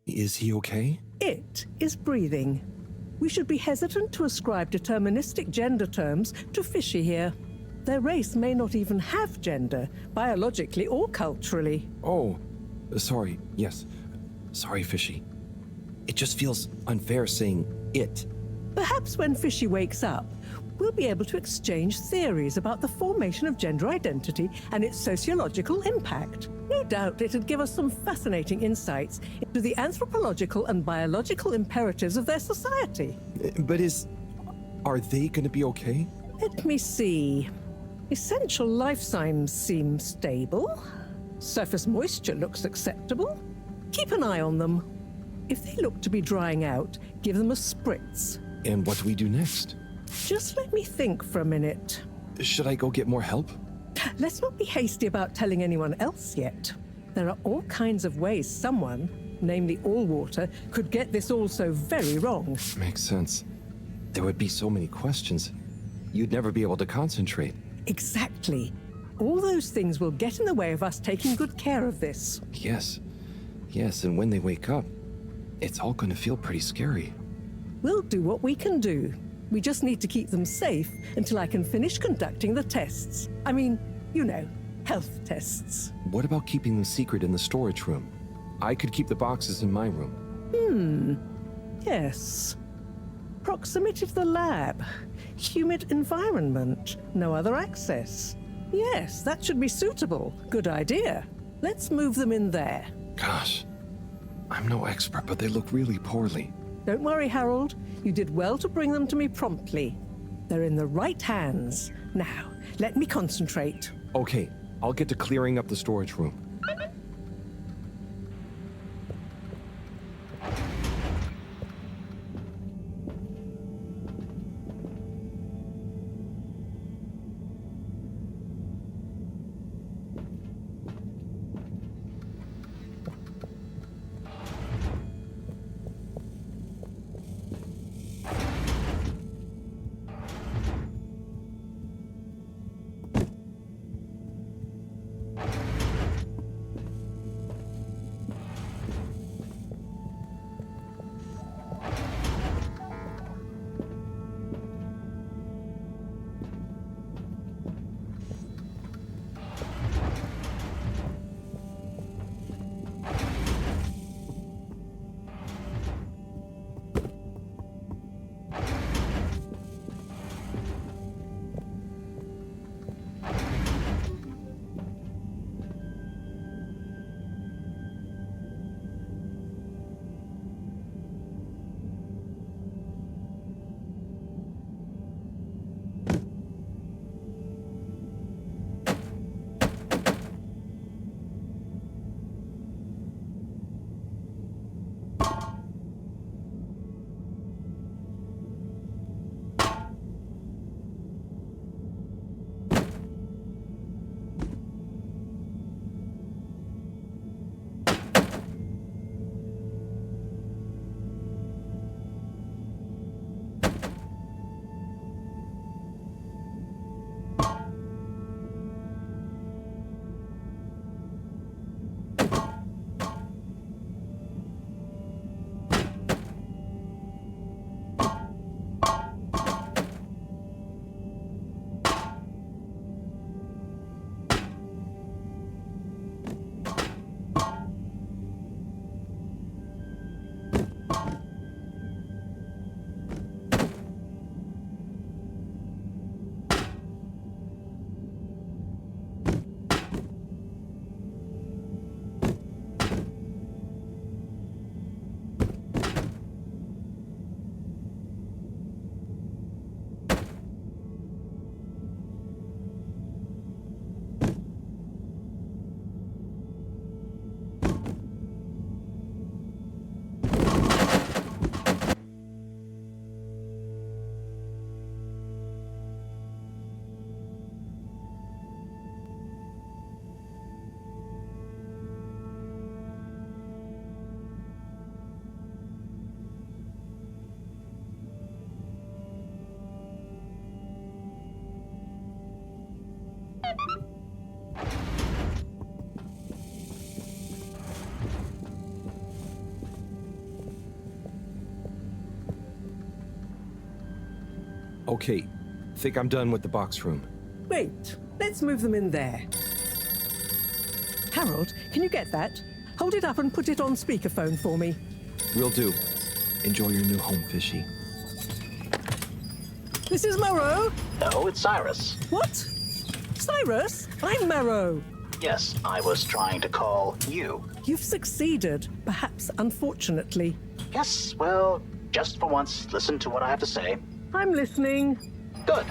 Is he okay? It is breathing. We should be hesitant to ascribe deterministic gender terms to fishy here. Their race may not even have gender, biologically or culturally. Oh, sorry. Yes. Sorry, Fishy. It just feels unfair saying it. Perhaps when Fishy wakes up, we'll be able to exchange theories about the formation of gender identity and its sociological impact. No doubt it'd give us some fascinating insights into the anthropological and biological imperatives of their society. But are they gonna be okay? Let me see. Essential life signs seem stable. Surface moisture looks acceptable. Keep an eye on them. If they look to be drying out, give them a spritz. And what do we do next? Just let me think for a minute. Should I go get more help? Let's not be hasty about telling anyone else yet. There are all kinds of ways someone, namely Allwater, could get this all so very wrong. Makes sense. There would be so many questions. You'd never be able to concentrate. Exactly. All those things will get in the way of us taking good care of this. Yes. Yes, and when they wake up, it's all gonna feel pretty scary. We'll do what we can do. We just need to keep them safe until I can finish conducting the tests. I mean, you know, health tests. What about keeping them secret in the storage room? I could keep the boxes in my room. Yes. Proximity to the lab. Humid environment. No other access. Yes, that should be suitable. Good idea. Let's move them in there. Gosh, I'm no expert, but they look really poorly. Don't worry, Harold. You did well to bring them to me promptly. They're in the right hands. Now, let me concentrate. Okay, I'll get to clearing up the storage room. Okay, think I'm done with the box room. Wait, let's move them in there. Harold, can you get that? Hold it up and put it on speakerphone for me. Will do. Enjoy your new home, Fishy. This is Moreau. No, it's Cyrus. What? Cyrus? I'm Moreau. Yes, I was trying to call you. You've succeeded, perhaps unfortunately. Yes, well, just for once, listen to what I have to say. I'm listening. Good.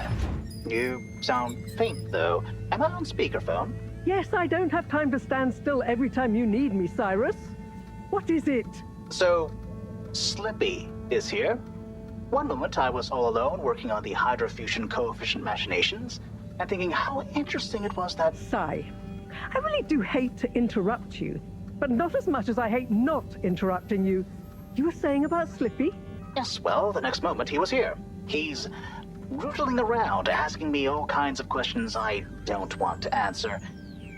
You sound faint, though. Am I on speakerphone? Yes, I don't have time to stand still every time you need me, Cyrus. What is it? So, Slippy is here. One moment I was all alone working on the hydrofusion coefficient machinations and thinking how interesting it was that... Sigh. I really do hate to interrupt you, but not as much as I hate not interrupting you. You were saying about Slippy? Yes, well, the next moment he was here. He's rootling around, asking me all kinds of questions I don't want to answer.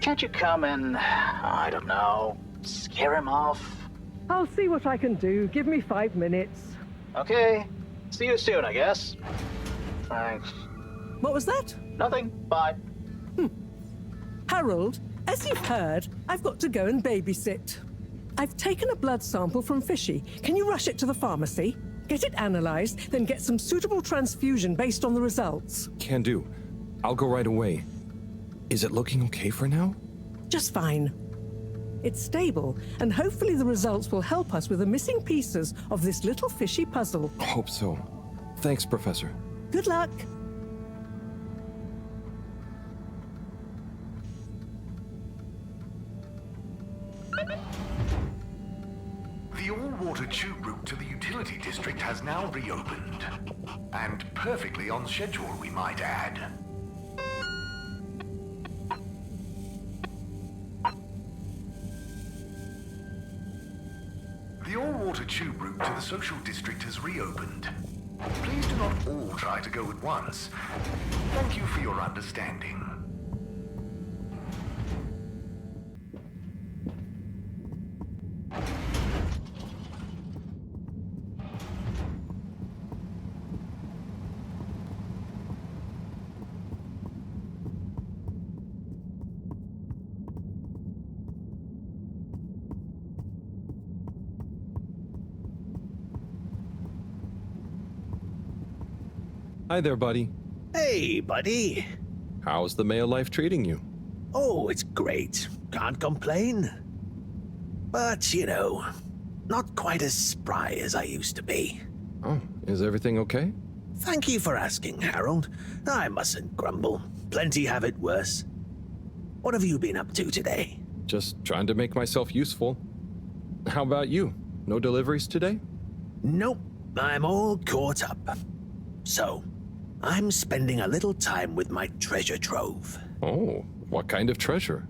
Can't you come and, I don't know, scare him off? I'll see what I can do. Give me 5 minutes. Okay. See you soon, I guess. Thanks. What was that? Nothing. Bye. Harold, as you've heard, I've got to go and babysit. I've taken a blood sample from Fishy. Can you rush it to the pharmacy? Get it analyzed, then get some suitable transfusion based on the results. Can do. I'll go right away. Is it looking okay for now? Just fine. It's stable, and hopefully the results will help us with the missing pieces of this little fishy puzzle. Hope so. Thanks, Professor. Good luck. The all-water tube route to the utility district has now reopened. And perfectly on schedule, we might add. The all-water tube route to the social district has reopened. Please do not all try to go at once. Thank you for your understanding. Hi there, buddy. Hey, buddy. How's the mail life treating you? Oh, it's great. Can't complain. But, not quite as spry as I used to be. Oh, is everything okay? Thank you for asking, Harold. I mustn't grumble. Plenty have it worse. What have you been up to today? Just trying to make myself useful. How about you? No deliveries today? Nope, I'm all caught up. So, I'm spending a little time with my treasure trove. Oh, what kind of treasure?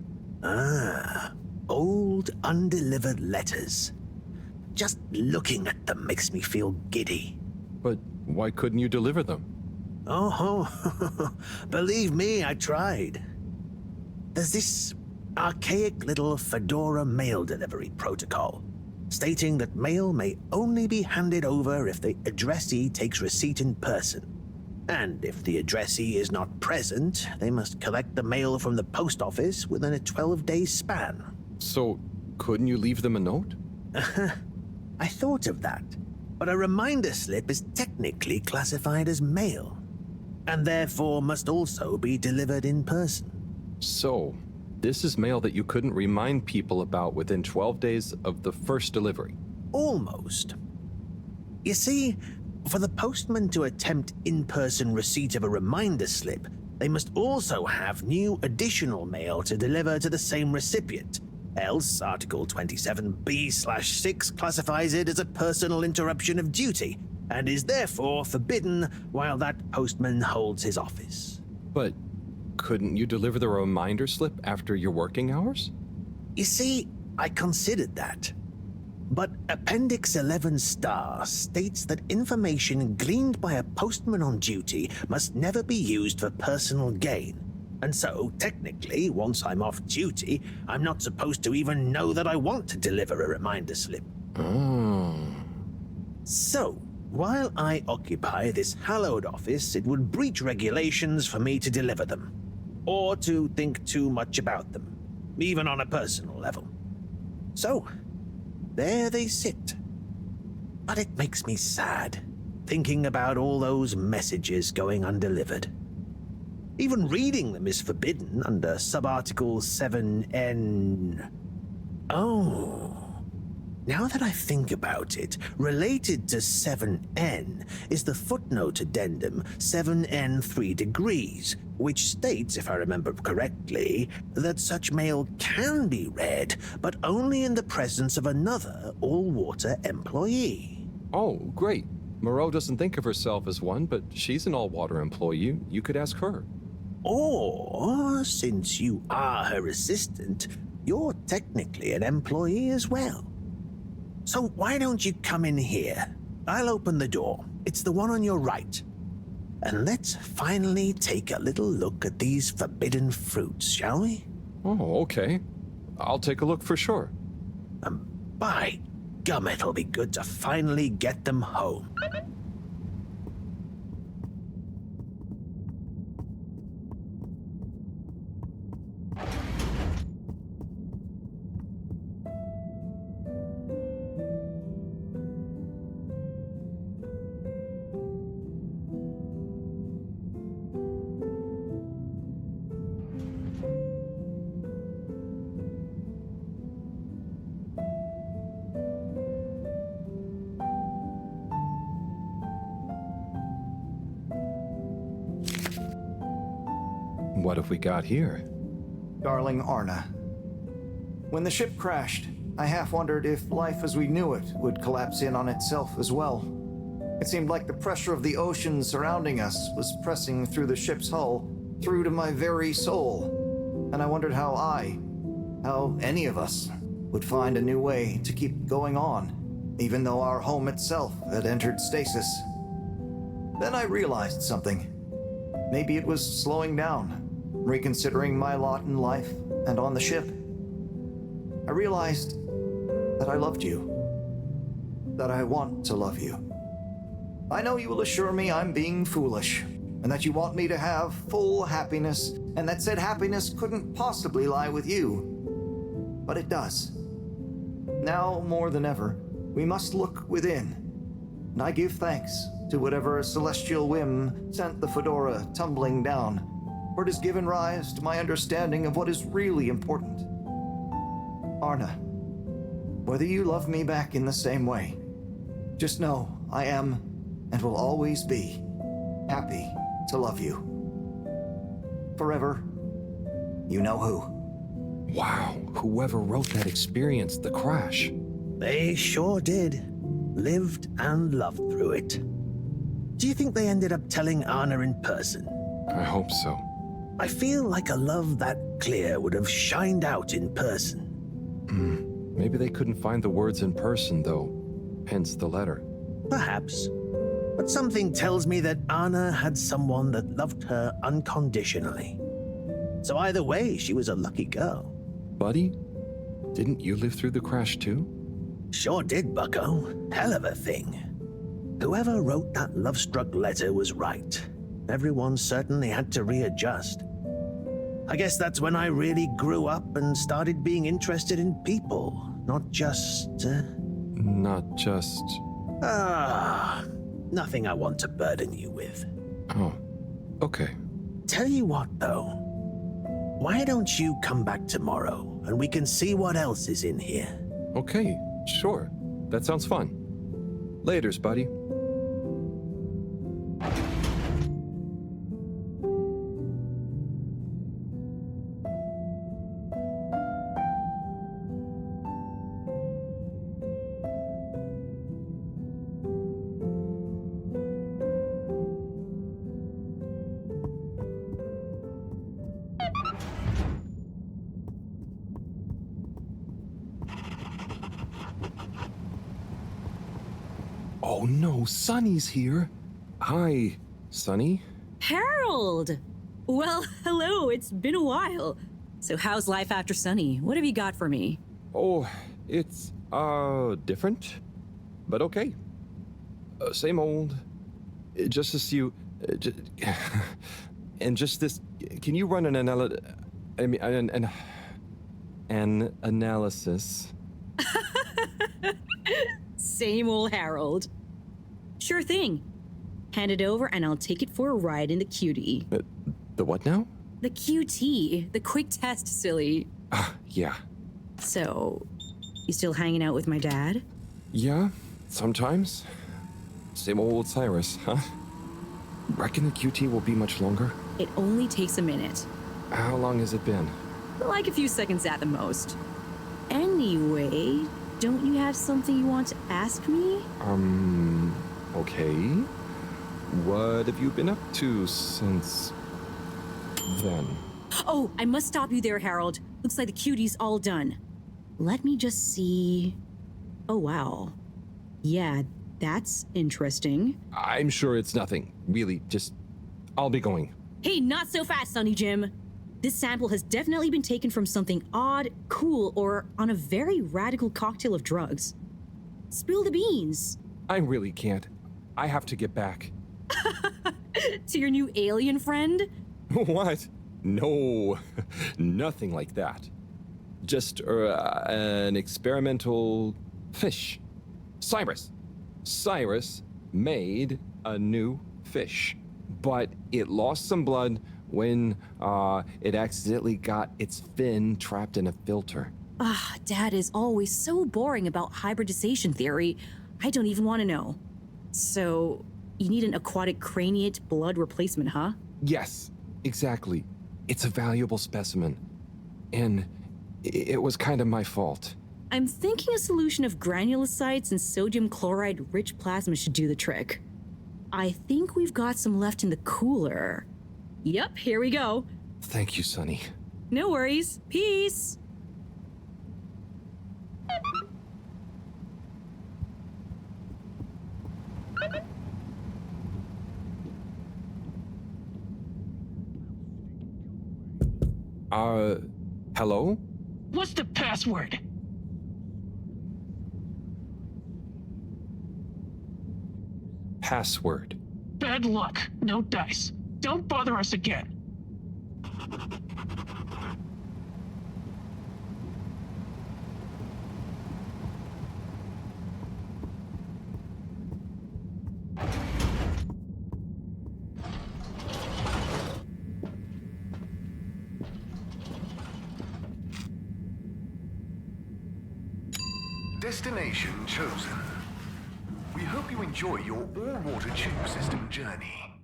Old undelivered letters. Just looking at them makes me feel giddy. But why couldn't you deliver them? Oh, believe me, I tried. There's this archaic little Fedora mail delivery protocol, stating that mail may only be handed over if the addressee takes receipt in person. And if the addressee is not present, they must collect the mail from the post office within a 12-day span. So, couldn't you leave them a note? I thought of that, but a reminder slip is technically classified as mail, and therefore must also be delivered in person. So, this is mail that you couldn't remind people about within 12 days of the first delivery. Almost. You see, for the postman to attempt in-person receipt of a reminder slip, they must also have new additional mail to deliver to the same recipient. Else, Article 27B/6 classifies it as a personal interruption of duty, and is therefore forbidden while that postman holds his office. But couldn't you deliver the reminder slip after your working hours? You see, I considered that. But Appendix 11 Star states that information gleaned by a postman on duty must never be used for personal gain. And so, technically, once I'm off duty, I'm not supposed to even know that I want to deliver a reminder slip. Oh. So, While I occupy this hallowed office, it would breach regulations for me to deliver them, or to think too much about them, even on a personal level. So, there they sit. But it makes me sad, thinking about all those messages going undelivered. Even reading them is forbidden under Subarticle 7N. Oh. Now that I think about it, related to 7N is the footnote addendum 7N 3 degrees, which states, if I remember correctly, that such mail can be read, but only in the presence of another all-water employee. Oh, great. Moreau doesn't think of herself as one, but she's an all-water employee. You could ask her. Or, since you are her assistant, you're technically an employee as well. So why don't you come in here? I'll open the door. It's the one on your right. And let's finally take a little look at these forbidden fruits, shall we? Oh, okay. I'll take a look for sure. By gum, it'll be good to finally get them home. What have we got here? Darling Arna. When the ship crashed, I half wondered if life as we knew it would collapse in on itself as well. It seemed like the pressure of the ocean surrounding us was pressing through the ship's hull, through to my very soul. And I wondered how any of us, would find a new way to keep going on, even though our home itself had entered stasis. Then I realized something. Maybe it was slowing down, reconsidering my lot in life and on the ship. I realized that I loved you, that I want to love you. I know you will assure me I'm being foolish, and that you want me to have full happiness, and that said happiness couldn't possibly lie with you. But it does. Now more than ever, we must look within, and I give thanks to whatever celestial whim sent the fedora tumbling down, for it has given rise to my understanding of what is really important. Arna, whether you love me back in the same way, just know I am, and will always be, happy to love you. Forever, you know who. Wow, whoever wrote that experienced the crash. They sure did. Lived and loved through it. Do you think they ended up telling Anna in person? I hope so. I feel like a love that clear would have shined out in person. Maybe they couldn't find the words in person, though. Hence the letter. Perhaps. But something tells me that Anna had someone that loved her unconditionally. So either way, she was a lucky girl. Buddy, didn't you live through the crash too? Sure did, bucko. Hell of a thing. Whoever wrote that love-struck letter was right. Everyone certainly had to readjust. I guess that's when I really grew up and started being interested in people, not just... Not just... Nothing I want to burden you with. Oh, okay. Tell you what, though. Why don't you come back tomorrow, and we can see what else is in here? Okay, sure. That sounds fun. Laters, buddy. Oh no, Sonny's here. Hi, Sonny. Harold! Well, hello, it's been a while. So how's life after Sunny? What have you got for me? Oh, it's, different, but okay. Same old. Just as you. And just this. Can you run an an analysis? Same old Harold. Sure thing. Hand it over and I'll take it for a ride in the QT. The what now? The QT, the quick test, silly. Yeah. So, you still hanging out with my dad? Yeah, sometimes. Same old Cyrus, huh? Reckon the QT will be much longer? It only takes a minute. How long has it been? Like a few seconds at the most. Anyway, don't you have something you want to ask me? Okay. What have you been up to since then? Oh, I must stop you there, Harold. Looks like the QT's all done. Let me just see. Oh, wow. Yeah, that's interesting. I'm sure it's nothing. Really, just... I'll be going. Hey, not so fast, Sonny Jim. This sample has definitely been taken from something odd, cool, or on a very radical cocktail of drugs. Spill the beans. I really can't. I have to get back. To your new alien friend? What? No, nothing like that. Just an experimental fish. Cyrus. Cyrus made a new fish, but it lost some blood when it accidentally got its fin trapped in a filter. Dad is always so boring about hybridization theory. I don't even want to know. So, you need an aquatic craniate blood replacement, huh? Yes, exactly. It's a valuable specimen. And it was kind of my fault. I'm thinking a solution of granulocytes and sodium chloride-rich plasma should do the trick. I think we've got some left in the cooler. Yep, here we go. Thank you, Sonny. No worries. Peace. Hello? What's the password? Password. Bad luck. No dice. Don't bother us again. Destination chosen. We hope you enjoy your all-water tube system journey.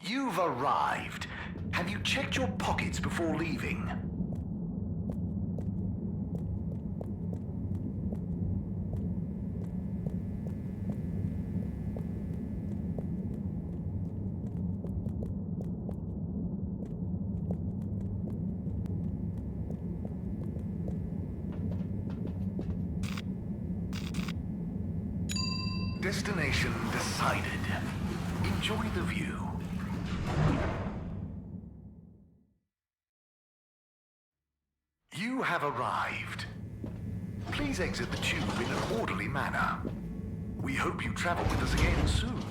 You've arrived. Have you checked your pockets before leaving? Destination decided. Enjoy the view. You have arrived. Please exit the tube in an orderly manner. We hope you travel with us again soon.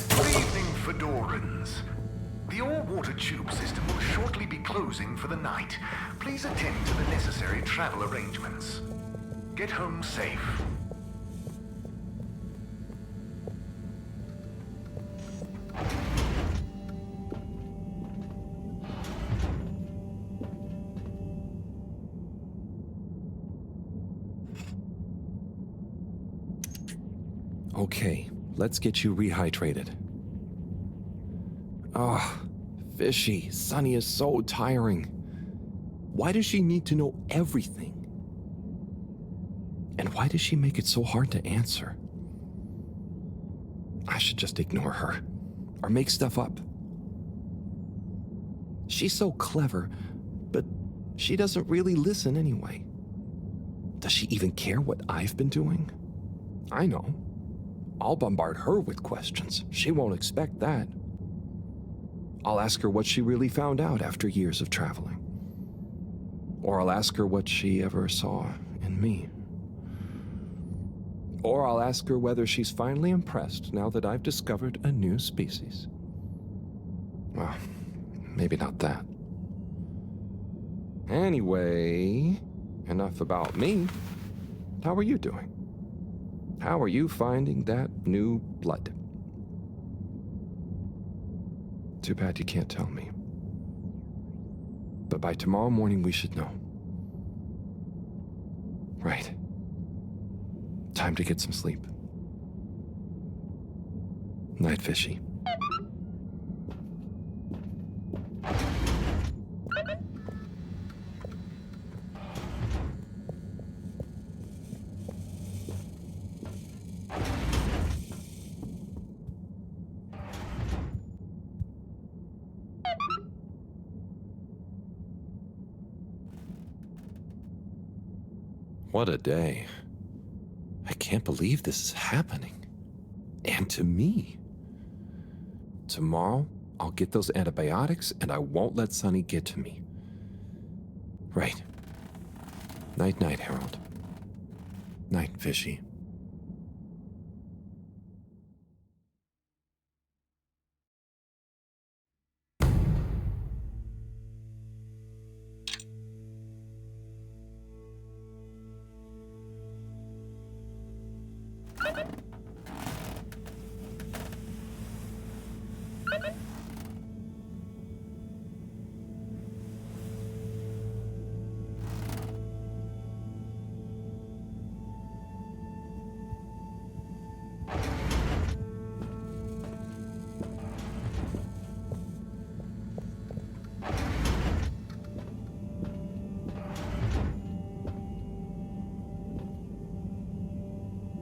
Good evening, Fedorans. The all-water tube system will shortly be closing for the night. Please attend to the necessary travel arrangements. Get home safe. Okay, let's get you rehydrated. Fishy, Sunny is so tiring. Why does she need to know everything? And why does she make it so hard to answer? I should just ignore her, or make stuff up. She's so clever, but she doesn't really listen anyway. Does she even care what I've been doing? I know. I'll bombard her with questions. She won't expect that. I'll ask her what she really found out after years of traveling. Or I'll ask her what she ever saw in me. Or I'll ask her whether she's finally impressed now that I've discovered a new species. Well, maybe not that. Anyway, enough about me. How are you doing? How are you finding that new blood? Too bad you can't tell me. But by tomorrow morning we should know. Right. Time to get some sleep. Night, Fishy. What a day. I can't believe this is happening. And to me. Tomorrow, I'll get those antibiotics and I won't let Sunny get to me. Right. Night-night, Harold. Night, Fishy.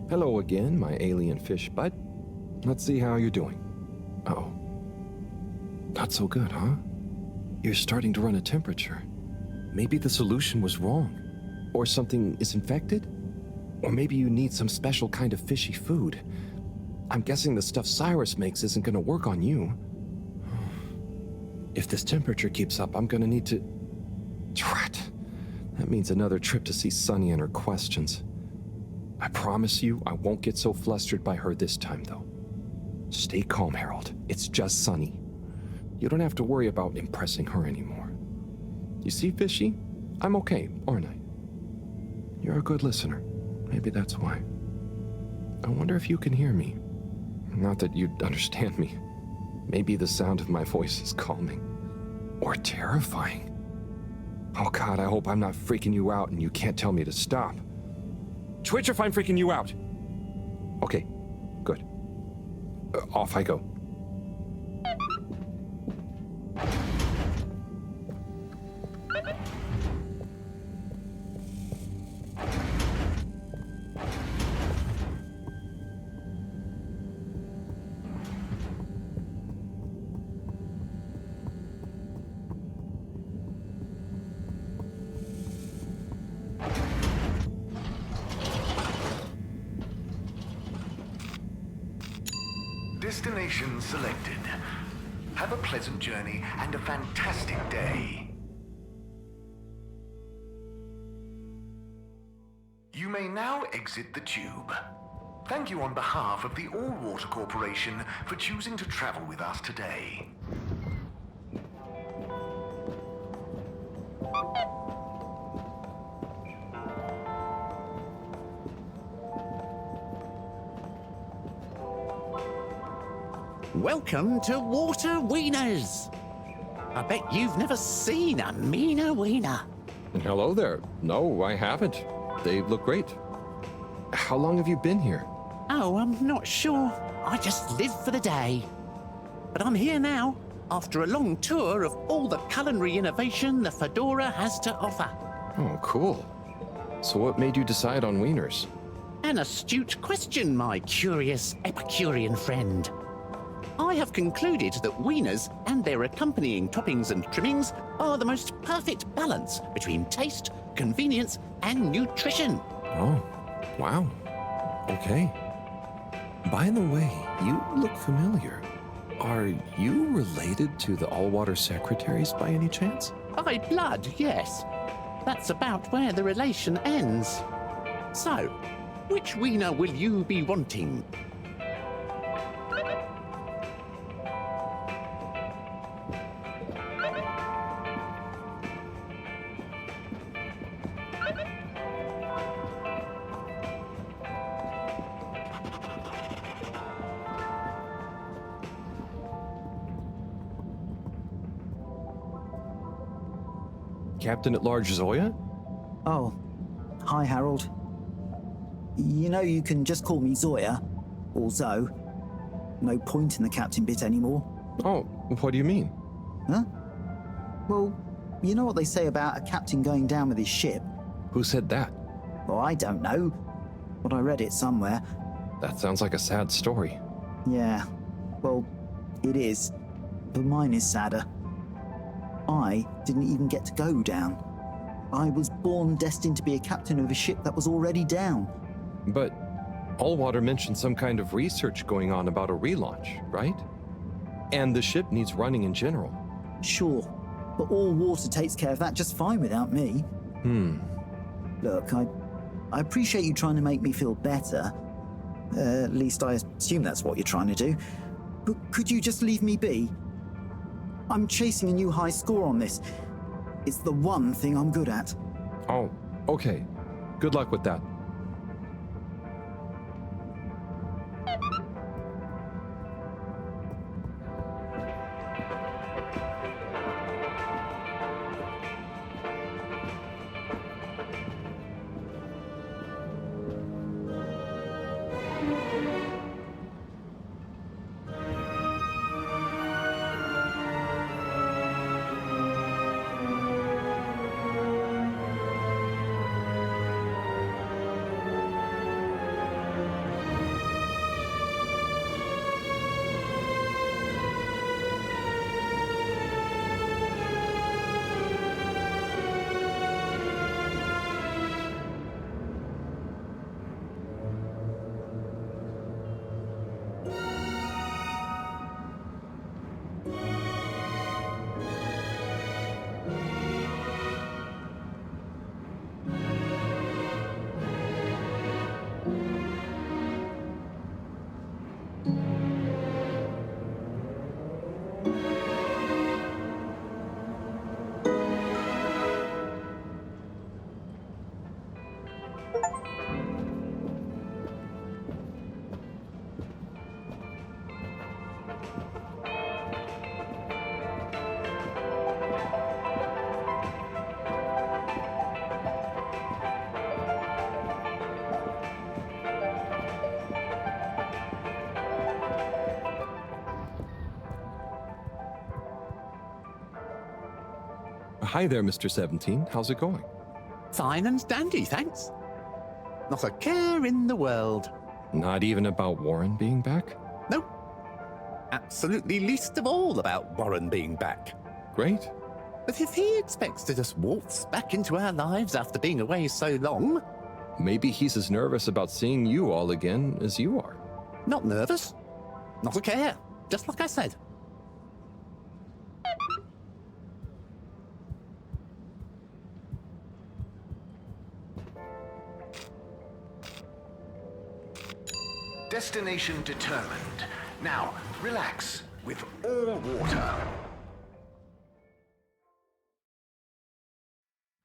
Hello again, my alien fish bud. Let's see how you're doing. Uh-oh. Not so good, huh? You're starting to run a temperature. Maybe the solution was wrong. Or something is infected? Or maybe you need some special kind of fishy food. I'm guessing the stuff Cyrus makes isn't gonna work on you. If this temperature keeps up, I'm gonna need to... Drat. That means another trip to see Sunny and her questions. I promise you, I won't get so flustered by her this time, though. Stay calm, Harold. It's just Sunny. You don't have to worry about impressing her anymore. You see, Fishy? I'm okay, aren't I? You're a good listener. Maybe that's why. I wonder if you can hear me. Not that you'd understand me. Maybe the sound of my voice is calming. Or terrifying. Oh God, I hope I'm not freaking you out and you can't tell me to stop. Twitch if I'm freaking you out. Okay, good. Off I go. Destination selected. Have a pleasant journey and a fantastic day. You may now exit the tube. Thank you on behalf of the All-Water Corporation for choosing to travel with us today. Welcome to Water Wieners. I bet you've never seen a meaner wiener. Hello there. No, I haven't. They look great. How long have you been here? Oh, I'm not sure. I just live for the day. But I'm here now, after a long tour of all the culinary innovation the Fedora has to offer. Oh, cool. So what made you decide on wieners? An astute question, my curious Epicurean friend. I have concluded that wieners and their accompanying toppings and trimmings are the most perfect balance between taste, convenience, and nutrition. Oh, wow. Okay. By the way, you look familiar. Are you related to the All-Water Secretaries by any chance? By blood, yes. That's about where the relation ends. So, which wiener will you be wanting? Captain at Large Zoya? Oh, hi, Harold. You know you can just call me Zoya, or Zoe. No point in the captain bit anymore. Oh, what do you mean? Huh? Well, you know what they say about a captain going down with his ship? Who said that? Well, I don't know, but I read it somewhere. That sounds like a sad story. Yeah, well, it is, but mine is sadder. I didn't even get to go down. I was born destined to be a captain of a ship that was already down. But Allwater mentioned some kind of research going on about a relaunch, right? And the ship needs running in general. Sure, but all water takes care of that just fine without me. Look, I appreciate you trying to make me feel better. At least I assume that's what you're trying to do. But could you just leave me be? I'm chasing a new high score on this. It's the one thing I'm good at. Oh, okay. Good luck with that. Hi there, Mr. 17. How's it going? Fine and dandy, thanks. Not a care in the world. Not even about Warren being back? Nope. Absolutely least of all about Warren being back. Great. But if he expects to just waltz back into our lives after being away so long... Maybe he's as nervous about seeing you all again as you are. Not nervous. Not a care. Just like I said. Destination determined. Now, relax with all water.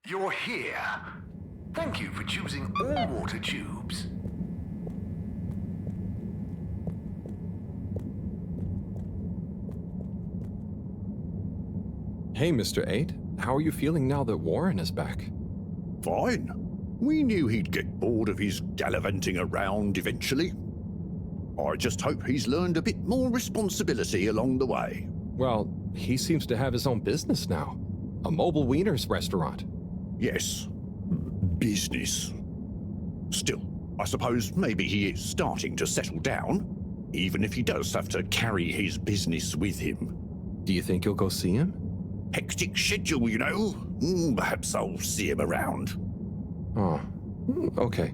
You're here. Thank you for choosing all water tubes. Hey, Mr. 8. How are you feeling now that Warren is back? Fine. We knew he'd get bored of his gallivanting around eventually. I just hope he's learned a bit more responsibility along the way. Well, he seems to have his own business now. A mobile wieners restaurant. Yes. Business. Still, I suppose maybe he is starting to settle down, even if he does have to carry his business with him. Do you think you'll go see him? Hectic schedule, you know. Perhaps I'll see him around. Oh, okay.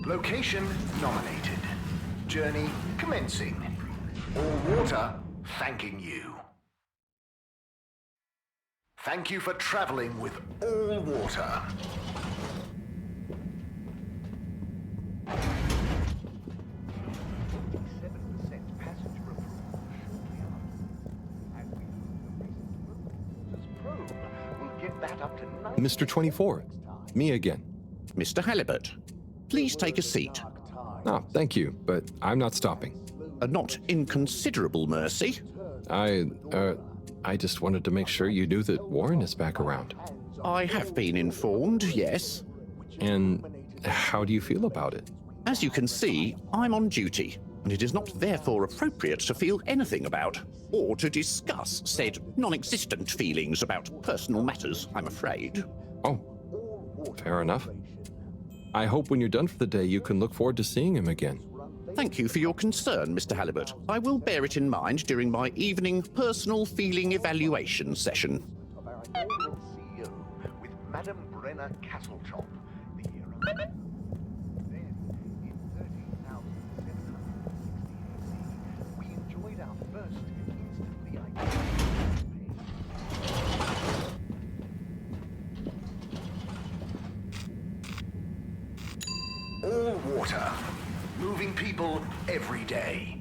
Location nominated. Journey commencing. All water thanking you. Thank you for traveling with all water. Mr. 24, me again. Mr. Halibut, please take a seat. Oh, thank you, but I'm not stopping. A not inconsiderable mercy. I just wanted to make sure you knew that Warren is back around. I have been informed, yes. And how do you feel about it? As you can see, I'm on duty, and it is not therefore appropriate to feel anything about, or to discuss said non-existent feelings about personal matters, I'm afraid. Oh, fair enough. I hope when you're done for the day, you can look forward to seeing him again. Thank you for your concern, Mr. Halibut. I will bear it in mind during my evening personal feeling evaluation session. Of our inaugural CEO with Madame Brenner Castletop. The year of... Then, in 13,760 AC, we enjoyed our first instantly identifiable. All water. Moving people every day.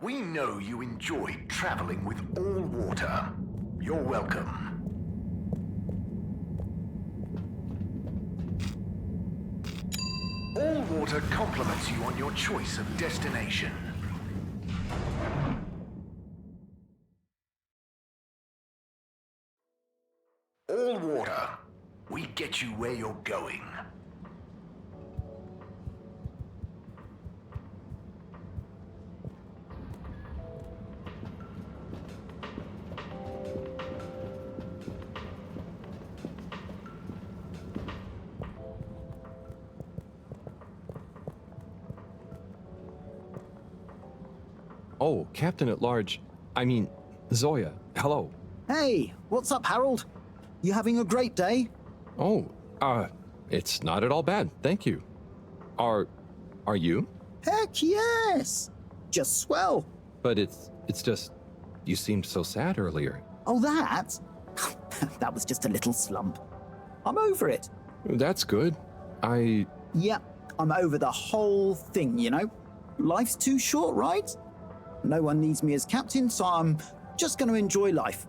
We know you enjoyed traveling with all water. You're welcome. All water compliments you on your choice of destination. All water. We get you where you're going. Oh, Captain at Large. I mean, Zoya, hello. Hey, what's up, Harold? You having a great day? Oh, it's not at all bad, thank you. Are you? Heck yes! Just swell. But it's just, you seemed so sad earlier. Oh, that? That was just a little slump. I'm over it. That's good. Yep, I'm over the whole thing, you know? Life's too short, right? No one needs me as captain, so I'm just going to enjoy life.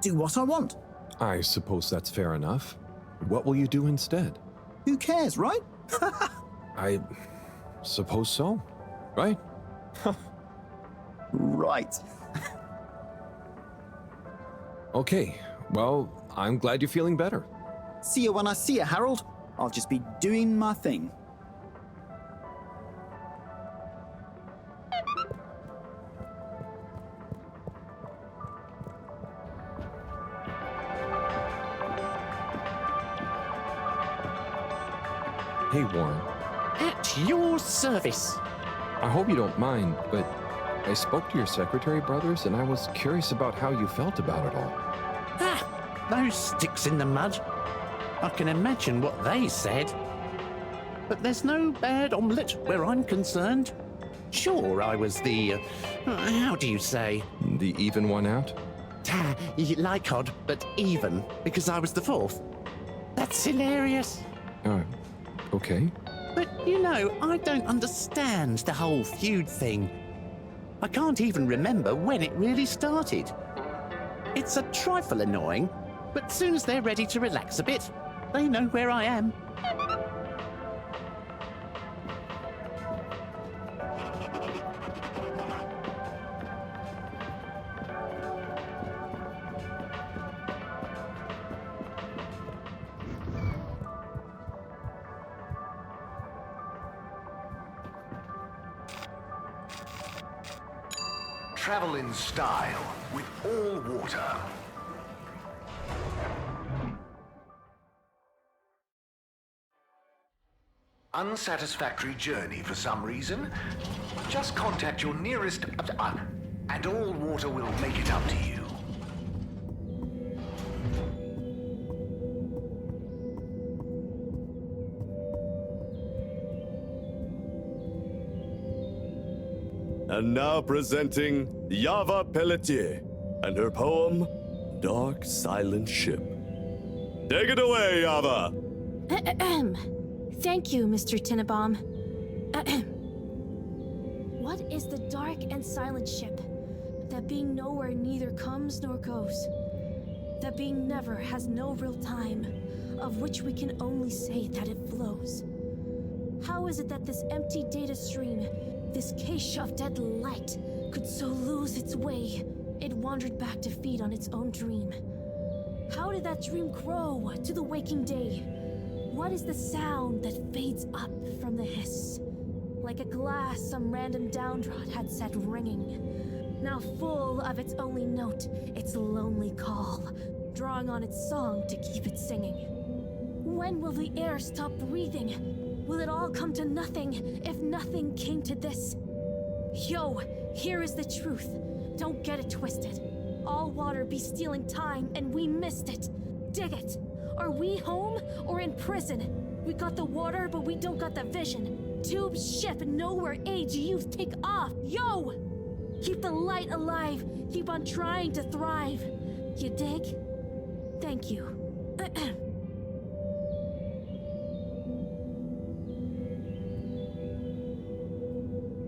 Do what I want. I suppose that's fair enough. What will you do instead? Who cares, right? I suppose so, right? Right. Okay, well, I'm glad you're feeling better. See you when I see you, Harold. I'll just be doing my thing. Hey, Warren. At your service. I hope you don't mind, but I spoke to your secretary brothers and I was curious about how you felt about it all. Ah, those sticks in the mud. I can imagine what they said. But there's no bad omelette where I'm concerned. Sure, I was the, how do you say? The even one out? Like odd, but even, because I was the fourth. That's hilarious. Okay. But, you know, I don't understand the whole feud thing. I can't even remember when it really started. It's a trifle annoying, but soon as they're ready to relax a bit, they know where I am. Travel in style with all water. Unsatisfactory journey for some reason? Just contact your nearest... and all water will make it up to you. And now presenting Yava Pelletier and her poem, Dark Silent Ship. Take it away, Yava! Thank you, Mr. Tinnabaum. What is the dark and silent ship? That being nowhere neither comes nor goes. That being never has no real time, of which we can only say that it flows. How is it that this empty data stream, this cache of dead light, could so lose its way? It wandered back to feed on its own dream. How did that dream grow to the waking day? What is the sound that fades up from the hiss? Like a glass some random downdraught had set ringing, now full of its only note, its lonely call, drawing on its song to keep it singing. When will the air stop breathing? Will it all come to nothing if nothing came to this? Yo, here is the truth. Don't get it twisted. All water be stealing time and we missed it. Dig it. Are we home or in prison? We got the water, but we don't got the vision. Tube, ship, nowhere age, youth, take off. Yo! Keep the light alive. Keep on trying to thrive. You dig? Thank you.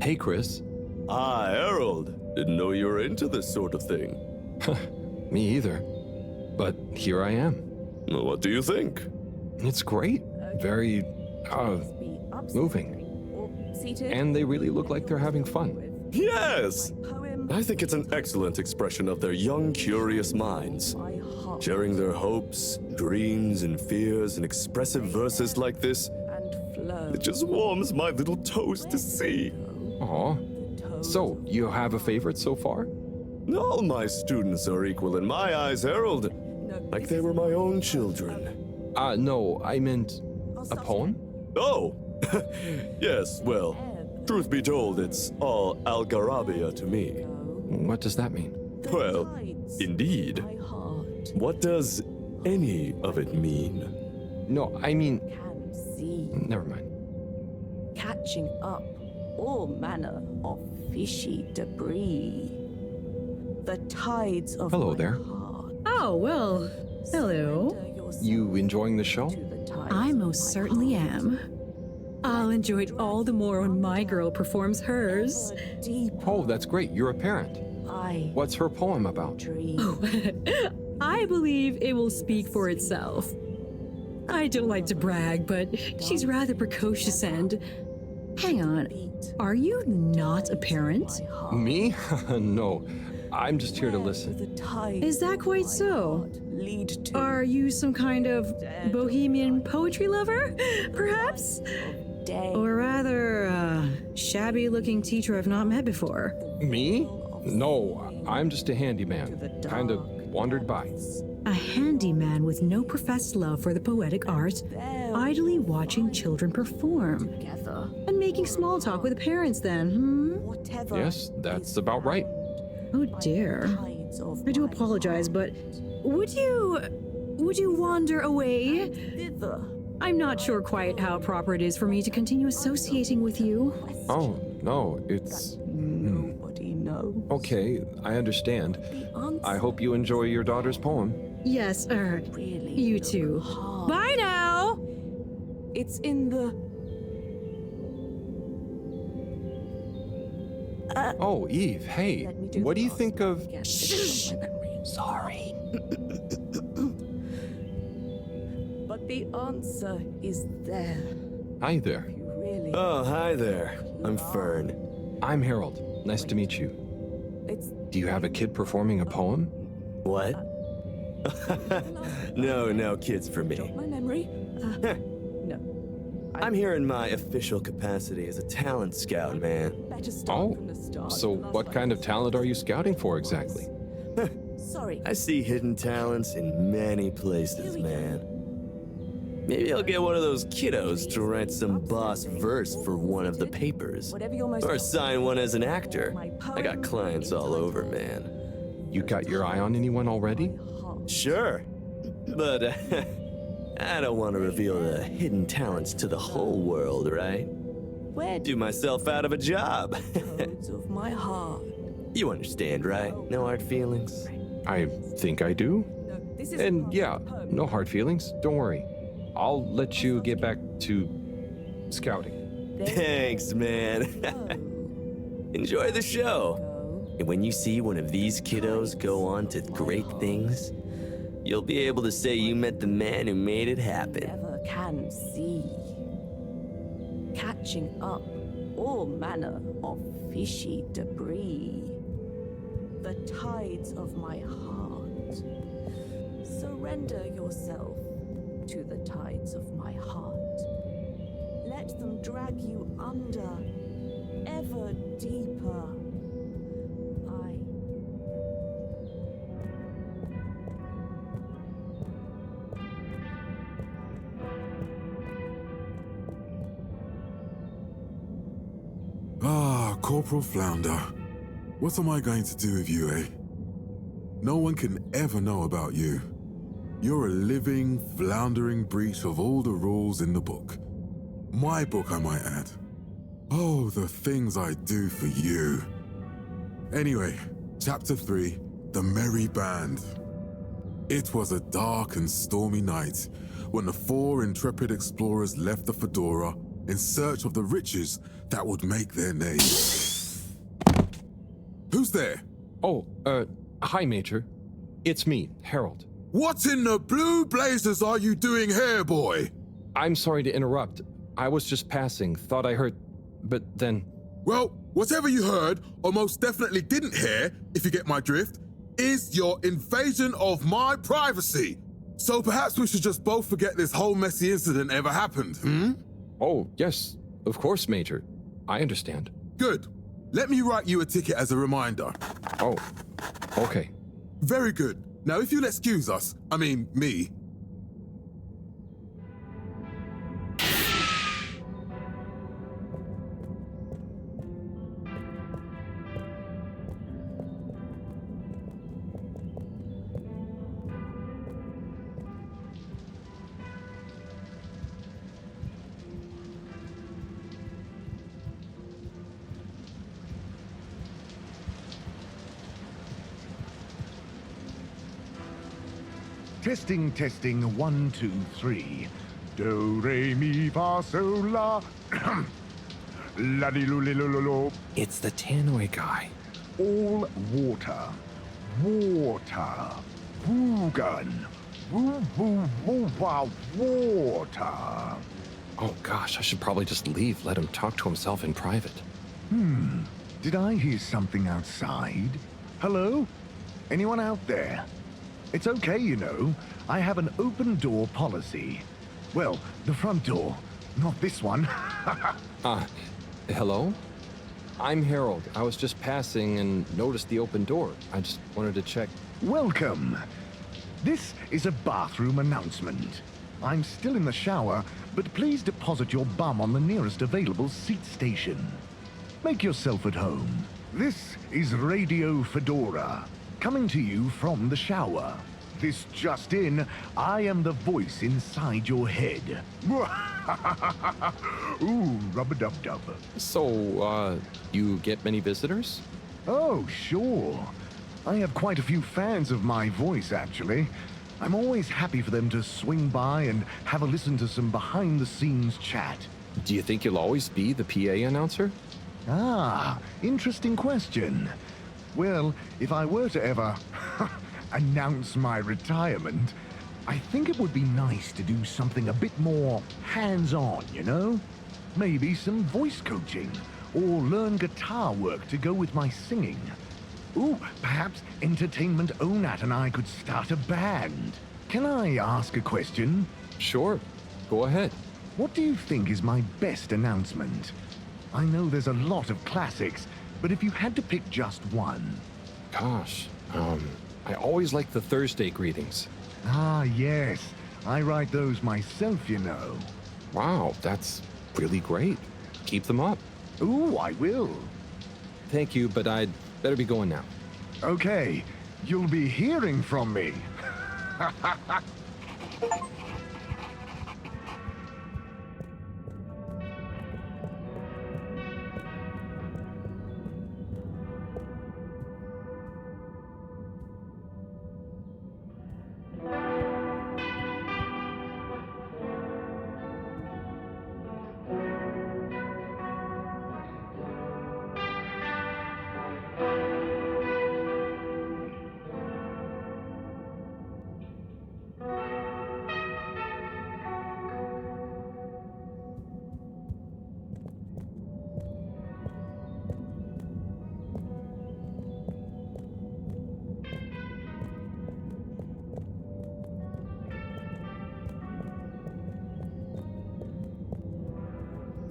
Hey, Chris. Ah, Harold. Didn't know you were into this sort of thing. Me either. But here I am. What do you think? It's great. Very, moving. And they really look like they're having fun. Yes! I think it's an excellent expression of their young, curious minds. Sharing their hopes, dreams, and fears in expressive verses like this, it just warms my little toes to see. Aw. So, you have a favorite so far? All my students are equal in my eyes, Harold. Like they were my own children. No, I meant a poem? Oh! Yes, well, truth be told, it's all Algarabia to me. What does that mean? Well, indeed. What does any of it mean? No, I mean... Never mind. Catching up all manner of fishy debris. The tides of Hello my there. heart. Oh, well, hello. You enjoying the show? I most certainly am. I'll enjoy it all the more when my girl performs hers. Oh, that's great. You're a parent. What's her poem about? Oh, I believe it will speak for itself. I don't like to brag, but she's rather precocious and... Hang on, are you not a parent? Me? No, I'm just here to listen. Is that quite so? Are you some kind of bohemian poetry lover, perhaps? Or rather, shabby-looking teacher I've not met before? Me? No, I'm just a handyman. Kind of wandered by. A handyman with no professed love for the poetic art, idly watching children perform. And making small talk with the parents then, Yes, that's about right. Oh dear. I do apologize, but would you wander away? I'm not sure quite how proper it is for me to continue associating with you. Oh, no, it's... Nobody knows. Okay, I understand. I hope you enjoy your daughter's poem. Yes, you too. Bye now! It's in the... Oh, Eve, hey, what do you think of... Shh! Sorry. But the answer is there. Hi there. Oh, hi there. I'm Fern. I'm Harold. Nice to meet you. Do you have a kid performing a poem? What? No kids for me. My memory? No. I'm here in my official capacity as a talent scout, man. better start from the start. So what kind of talent are you scouting for exactly? Sorry. I see hidden talents in many places, man. Maybe I'll get one of those kiddos to write some boss verse for one of the papers. Or sign one as an actor. I got clients all over, man. You got your eye on anyone already? Sure. But I don't want to reveal the hidden talents to the whole world, right? Do myself out of a job. Codes of my heart. You understand, right? No hard feelings? I think I do. And yeah, no hard feelings. Don't worry. I'll let you get back to scouting. Thanks, man. Enjoy the show. And when you see one of these kiddos go on to great things, you'll be able to say you met the man who made it happen. Never can see. Catching up all manner of fishy debris. The tides of my heart. Surrender yourself to the tides of my heart. Let them drag you under, ever deeper. Ah, Corporal Flounder. What am I going to do with you, eh? No one can ever know about you. You're a living, floundering breach of all the rules in the book. My book, I might add. Oh, the things I do for you. Anyway, Chapter 3, The Merry Band. It was a dark and stormy night when the 4 intrepid explorers left the Fedora in search of the riches that would make their name. Who's there? Oh, hi, Major. It's me, Harold. What in the blue blazes are you doing here, boy? I'm sorry to interrupt. I was just passing, thought I heard, but then... Well, whatever you heard, or most definitely didn't hear, if you get my drift, is your invasion of my privacy. So perhaps we should just both forget this whole messy incident ever happened, hmm? Oh, yes, of course, Major. I understand. Good. Let me write you a ticket as a reminder. Oh, okay. Very good. Now, if you'll excuse us, I mean, me. Testing, testing, 1, 2, 3. Do, re, mi, fa, sol, la. La, di, lu, li, lu, lu, lu. It's the tannoy guy. All water. Water. Woogun. Woo, woo, woo, wow, water. Oh gosh, I should probably just leave, let him talk to himself in private. Did I hear something outside? Hello? Anyone out there? It's okay, you know. I have an open door policy. Well, the front door, not this one. Hello? I'm Harold. I was just passing and noticed the open door. I just wanted to check. Welcome. This is a bathroom announcement. I'm still in the shower, but please deposit your bum on the nearest available seat station. Make yourself at home. This is Radio Fedora, coming to you from the shower. This just in, I am the voice inside your head. Ooh, rub-a-dub-dub. So, you get many visitors? Oh, sure. I have quite a few fans of my voice, actually. I'm always happy for them to swing by and have a listen to some behind-the-scenes chat. Do you think you'll always be the PA announcer? Ah, interesting question. Well, if I were to ever announce my retirement, I think it would be nice to do something a bit more hands-on, you know? Maybe some voice coaching, or learn guitar work to go with my singing. Ooh, perhaps Entertainment Onat and I could start a band. Can I ask a question? Sure. Go ahead. What do you think is my best announcement? I know there's a lot of classics, but if you had to pick just one... Gosh, I always like the Thursday greetings. Ah, yes. I write those myself, you know. Wow, that's really great. Keep them up. Ooh, I will. Thank you, but I'd better be going now. Okay, you'll be hearing from me.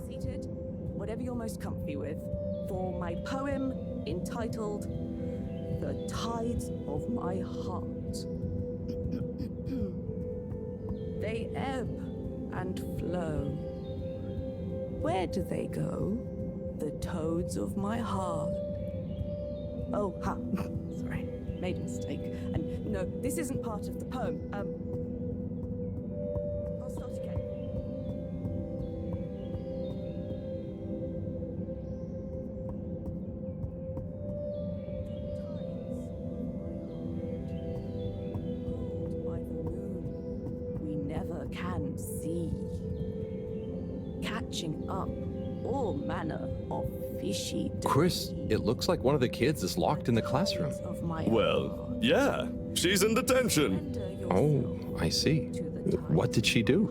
Seated, whatever you're most comfy with, for my poem entitled The Tides of My Heart. They ebb and flow. Where do they go? The toads of my heart. Oh, ha. Sorry, made a mistake. And no, this isn't part of the poem. I'll start again. Can see, catching up all manner of fishy debris. Chris, it looks like one of the kids is locked in the classroom. Well, yeah, she's in detention. Oh, I see. What did she do?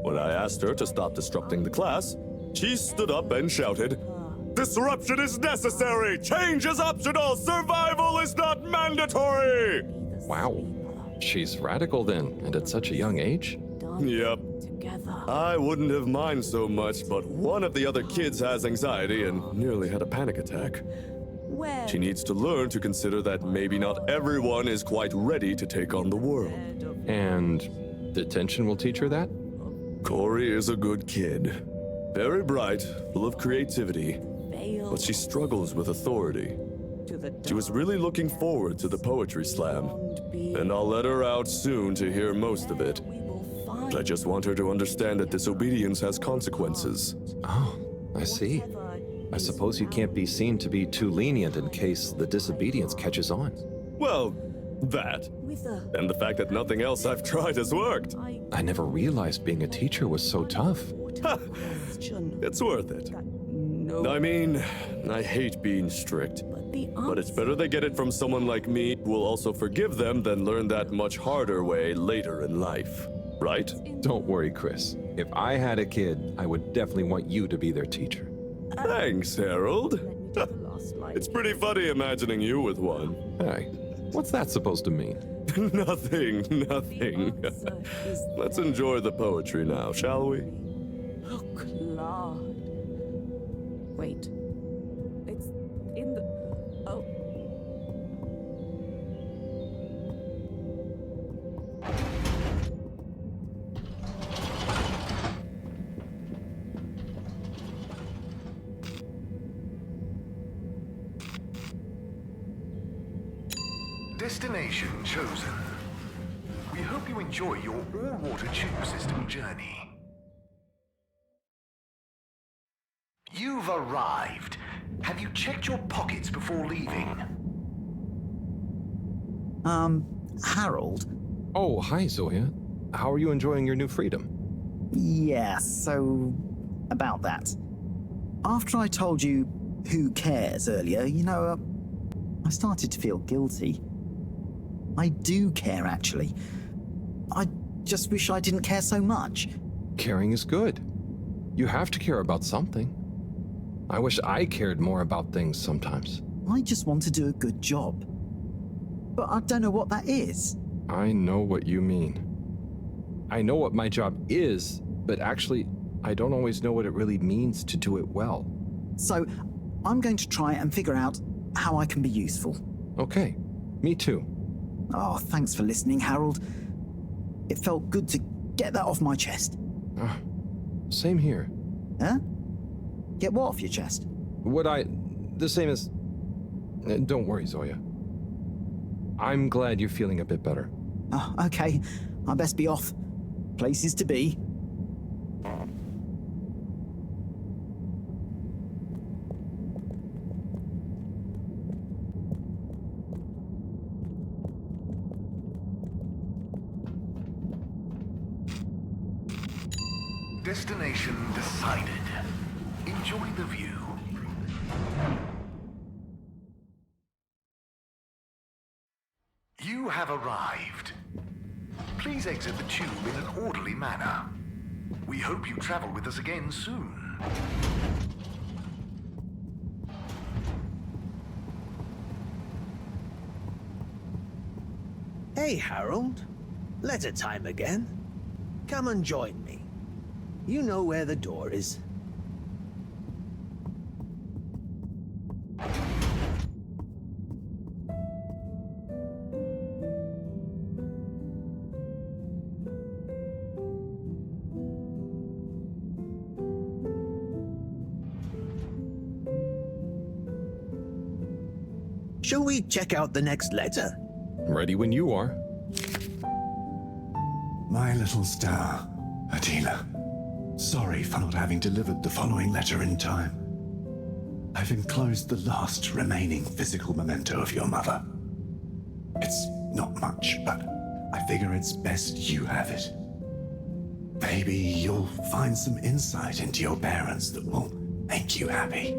When I asked her to stop disrupting the class, she stood up and shouted, "Disruption is necessary! Change is optional! Survival is not mandatory!" Wow. She's radical then, and at such a young age? Yep. I wouldn't have minded so much, but one of the other kids has anxiety and nearly had a panic attack. She needs to learn to consider that maybe not everyone is quite ready to take on the world. And detention will teach her that? Corey is a good kid. Very bright, full of creativity, but she struggles with authority. She was really looking forward to the poetry slam, and I'll let her out soon to hear most of it. But I just want her to understand that disobedience has consequences. Oh, I see. I suppose you can't be seen to be too lenient in case the disobedience catches on. Well, that. And the fact that nothing else I've tried has worked. I never realized being a teacher was so tough. It's worth it. I mean, I hate being strict. But it's better they get it from someone like me who will also forgive them than learn that much harder way later in life. Right? Don't worry, Chris. If I had a kid, I would definitely want you to be their teacher. Thanks, Harold. It's pretty funny imagining you with one. Hey, what's that supposed to mean? Nothing. Let's enjoy the poetry now, shall we? Oh, Claude. Wait. It's in the... Oh. Destination chosen. We hope you enjoy your all-water tube system journey. You've arrived. Have you checked your pockets before leaving? Harold? Oh, hi, Zoya. How are you enjoying your new freedom? Yeah, so... about that. After I told you who cares earlier, I started to feel guilty. I do care, actually. I just wish I didn't care so much. Caring is good. You have to care about something. I wish I cared more about things sometimes. I just want to do a good job. But I don't know what that is. I know what you mean. I know what my job is, but actually, I don't always know what it really means to do it well. So, I'm going to try and figure out how I can be useful. Okay, me too. Oh, thanks for listening, Harold. It felt good to get that off my chest. Same here. Huh? Get what off your chest? The same as... Don't worry, Zoya. I'm glad you're feeling a bit better. Oh, okay. I best be off. Places to be. Destination decided. Enjoy the view. You have arrived. Please exit the tube in an orderly manner. We hope you travel with us again soon. Hey, Harold. Letter time again. Come and join me. You know where the door is. Shall we check out the next letter? Ready when you are. My little star, Adila. Sorry for not having delivered the following letter in time. I've enclosed the last remaining physical memento of your mother. It's not much, but I figure it's best you have it. Maybe you'll find some insight into your parents that will make you happy.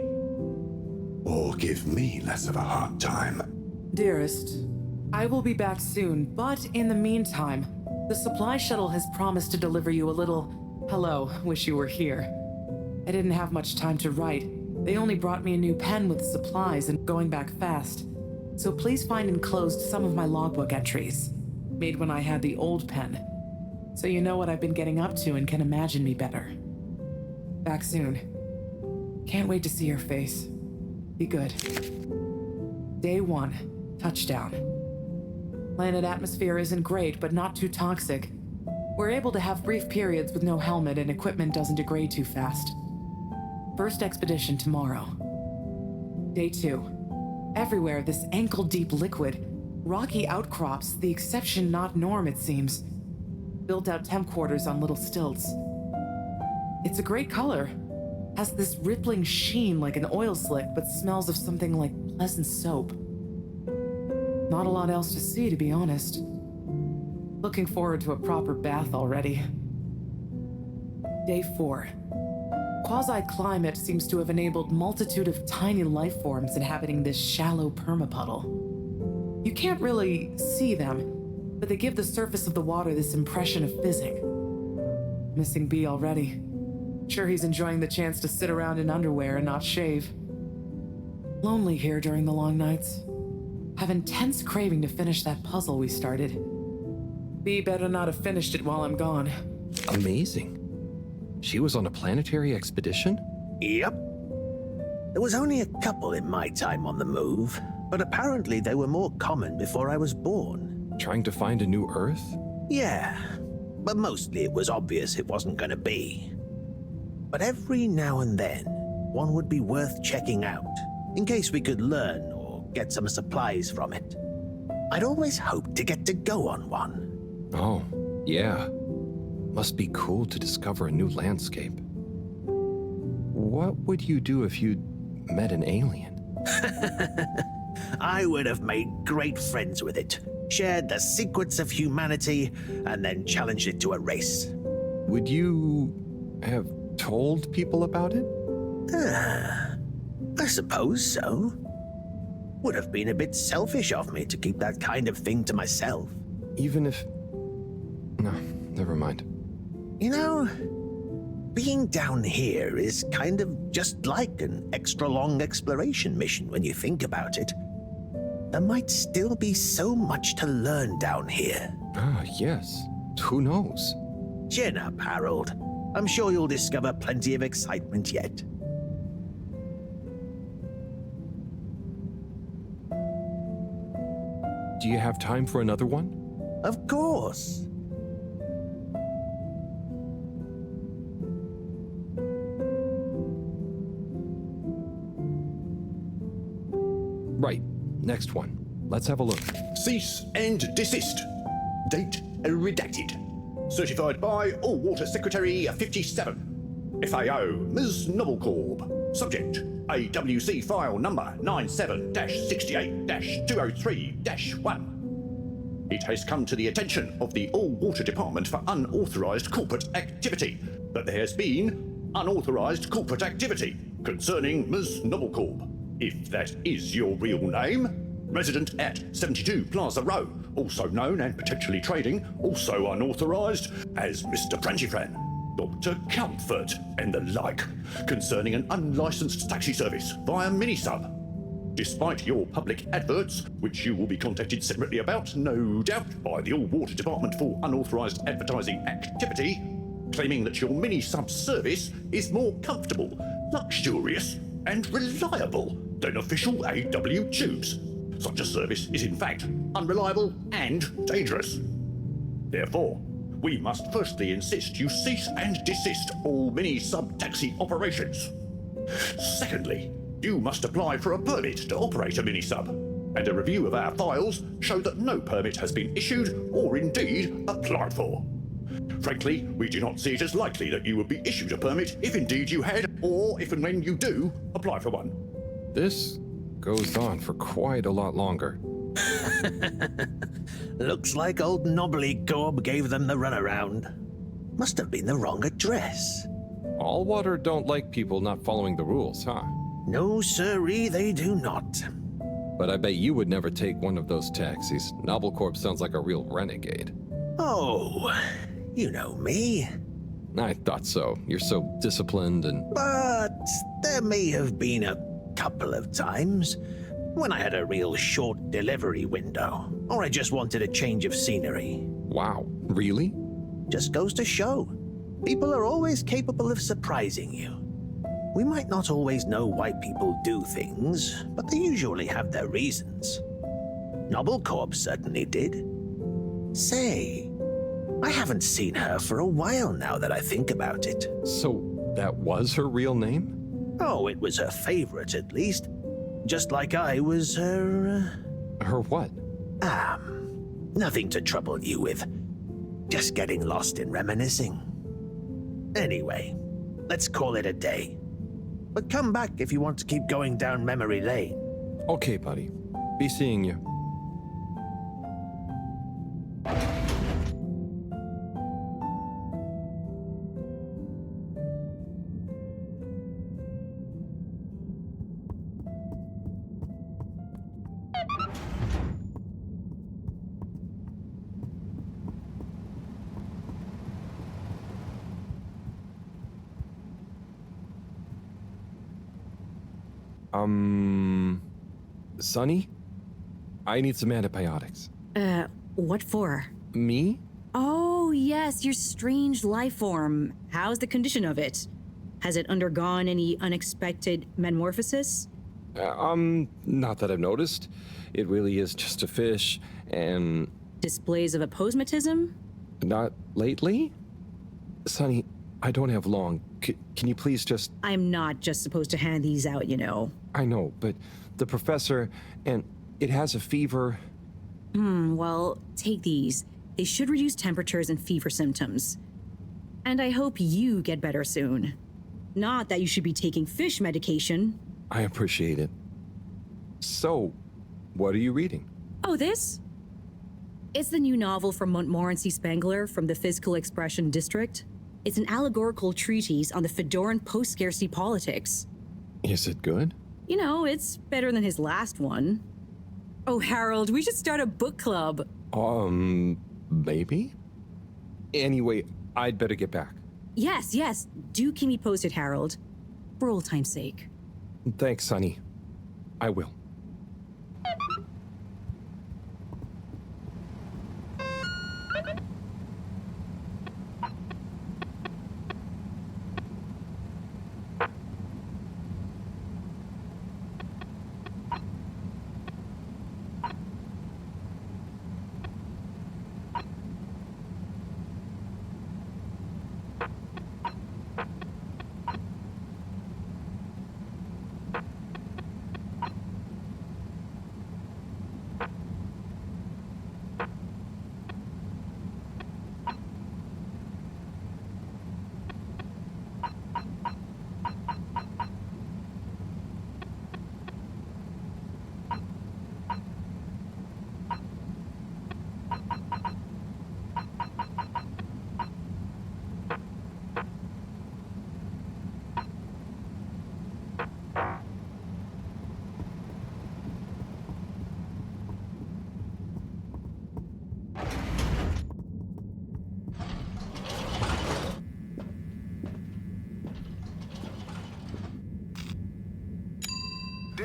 Or give me less of a hard time. Dearest, I will be back soon, but in the meantime, the supply shuttle has promised to deliver you a little, hello, wish you were here. I didn't have much time to write. They only brought me a new pen with supplies and going back fast. So please find enclosed some of my logbook entries, made when I had the old pen. So you know what I've been getting up to and can imagine me better. Back soon. Can't wait to see your face. Be good. Day 1, touchdown. Planet atmosphere isn't great, but not too toxic. We're able to have brief periods with no helmet and equipment doesn't degrade too fast. First expedition tomorrow. Day 2. Everywhere this ankle-deep liquid. Rocky outcrops, the exception not norm it seems. Built-out temp quarters on little stilts. It's a great color. Has this rippling sheen like an oil slick, but smells of something like pleasant soap. Not a lot else to see, to be honest. Looking forward to a proper bath already. Day 4. Quasi-climate seems to have enabled multitude of tiny life forms inhabiting this shallow permapuddle. You can't really see them, but they give the surface of the water this impression of fizzing. Missing B already. Sure he's enjoying the chance to sit around in underwear and not shave. Lonely here during the long nights. Have intense craving to finish that puzzle we started. B better not have finished it while I'm gone. Amazing. She was on a planetary expedition? Yep. There was only a couple in my time on the move, but apparently they were more common before I was born. Trying to find a new Earth? Yeah, but mostly it was obvious it wasn't going to be. But every now and then, one would be worth checking out, in case we could learn or get some supplies from it. I'd always hoped to get to go on one. Oh, yeah. Must be cool to discover a new landscape. What would you do if you'd met an alien? I would have made great friends with it, shared the secrets of humanity, and then challenged it to a race. Would you have told people about it? I suppose so. Would have been a bit selfish of me to keep that kind of thing to myself. Even if... No, never mind. You know, being down here is kind of just like an extra-long exploration mission when you think about it. There might still be so much to learn down here. Ah, yes. Who knows? Chin up, Harold. I'm sure you'll discover plenty of excitement yet. Do you have time for another one? Of course. Right. Next one. Let's have a look. Cease and desist. Date redacted. Certified by All-Water Secretary 57. FAO, Ms. Novelcorp. Subject, AWC file number 97-68-203-1. It has come to the attention of the All-Water Department for unauthorized corporate activity that there has been unauthorized corporate activity concerning Ms. Novelcorp. If that is your real name, resident at 72 Plaza Row, also known and potentially trading, also unauthorized, as Mr. Frangifran, Dr. Comfort, and the like, concerning an unlicensed taxi service via Minisub. Despite your public adverts, which you will be contacted separately about, no doubt, by the All-Water Department for unauthorized advertising activity, claiming that your Minisub service is more comfortable, luxurious, and reliable than official AW tubes. Such a service is in fact unreliable and dangerous. Therefore, we must firstly insist you cease and desist all mini-sub taxi operations. Secondly, you must apply for a permit to operate a mini-sub, and a review of our files show that no permit has been issued or indeed applied for. Frankly, we do not see it as likely that you would be issued a permit if indeed you had, or if and when you do, apply for one. This goes on for quite a lot longer. Looks like old Knobbly Corb gave them the runaround. Must have been the wrong address. All-Water don't like people not following the rules, huh? No, sirree, they do not. But I bet you would never take one of those taxis. Novelcorp sounds like a real renegade. Oh, you know me. I thought so. You're so disciplined and... But there may have been a couple of times when I had a real short delivery window, or I just wanted a change of scenery. Wow, really? Just goes to show. People are always capable of surprising you. We might not always know why people do things, but they usually have their reasons. Novelcorp certainly did. Say, I haven't seen her for a while now that I think about it. So that was her real name? Oh, it was her favorite at least. Just like I was her... Her what? Nothing to trouble you with. Just getting lost in reminiscing. Anyway, let's call it a day. But come back if you want to keep going down memory lane. Okay, buddy. Be seeing you. Sonny? I need some antibiotics. What for? Me? Oh, yes, your strange life form. How's the condition of it? Has it undergone any unexpected metamorphosis? Not that I've noticed. It really is just a fish, and... Displays of aposematism? Not lately? Sonny, I don't have long. Can you please just... I'm not just supposed to hand these out, you know. I know, but the professor, and it has a fever. Well, take these. They should reduce temperatures and fever symptoms. And I hope you get better soon. Not that you should be taking fish medication. I appreciate it. So, what are you reading? Oh, this? It's the new novel from Montmorency Spengler from the Physical Expression District. It's an allegorical treatise on the Fedoran post-scarcity politics. Is it good? You know, it's better than his last one. Oh, Harold, we should start a book club. Maybe? Anyway, I'd better get back. Yes, do keep me posted, Harold. For old time's sake. Thanks, Sonny. I will.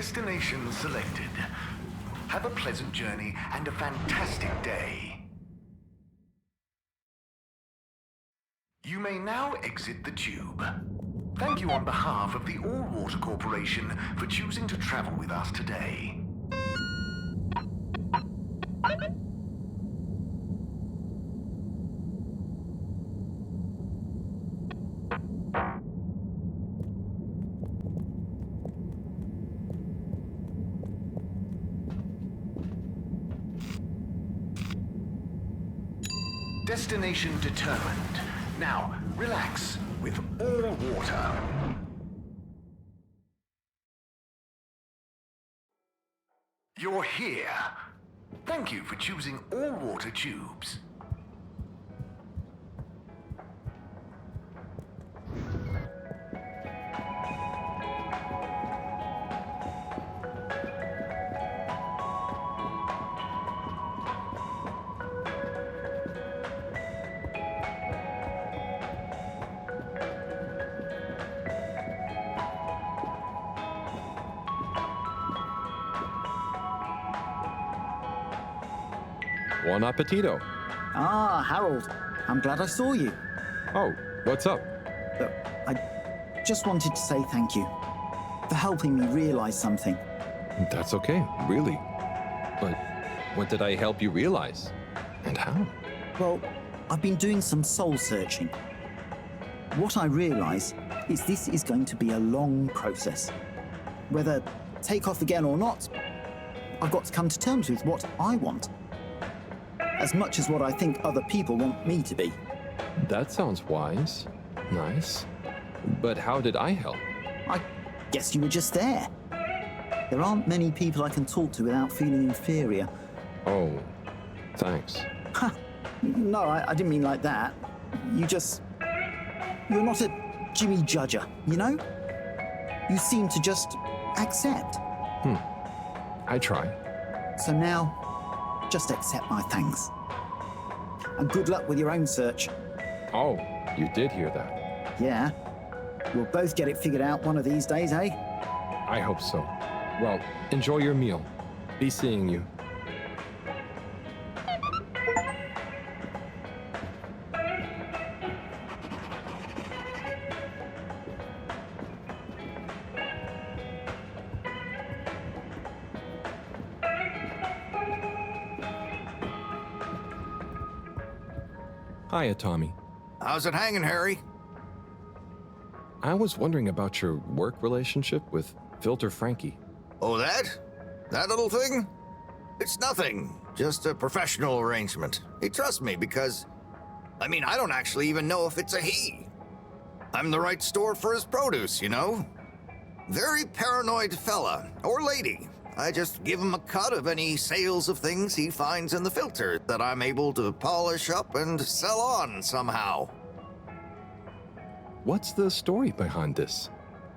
Destination selected. Have a pleasant journey and a fantastic day. You may now exit the tube. Thank you on behalf of the All-Water Corporation for choosing to travel with us today. Destination determined. Now, relax with all water. You're here. Thank you for choosing all water tubes. Buon appetito. Ah, Harold. I'm glad I saw you. Oh, what's up? Look, I just wanted to say thank you for helping me realize something. That's okay, really. But what did I help you realize? And how? Well, I've been doing some soul searching. What I realize is this is going to be a long process. Whether take off again or not, I've got to come to terms with what I want. As much as what I think other people want me to be. That sounds wise. Nice. But how did I help? I guess you were just there. There aren't many people I can talk to without feeling inferior. Oh, thanks. Ha! No, I didn't mean like that. You're not a Jimmy Judger, you know? You seem to just accept. I try. So now, just accept my thanks. And good luck with your own search. Oh, you did hear that. Yeah. We'll both get it figured out one of these days, eh? I hope so. Well, enjoy your meal. Be seeing you. Hiya, Tommy. How's it hanging, Harry? I was wondering about your work relationship with Filter Frankie. Oh, that? That little thing? It's nothing. Just a professional arrangement. He trusts me because, I don't actually even know if it's a he. I'm the right store for his produce, you know? Very paranoid fella, or lady. I just give him a cut of any sales of things he finds in the filter that I'm able to polish up and sell on somehow. What's the story behind this?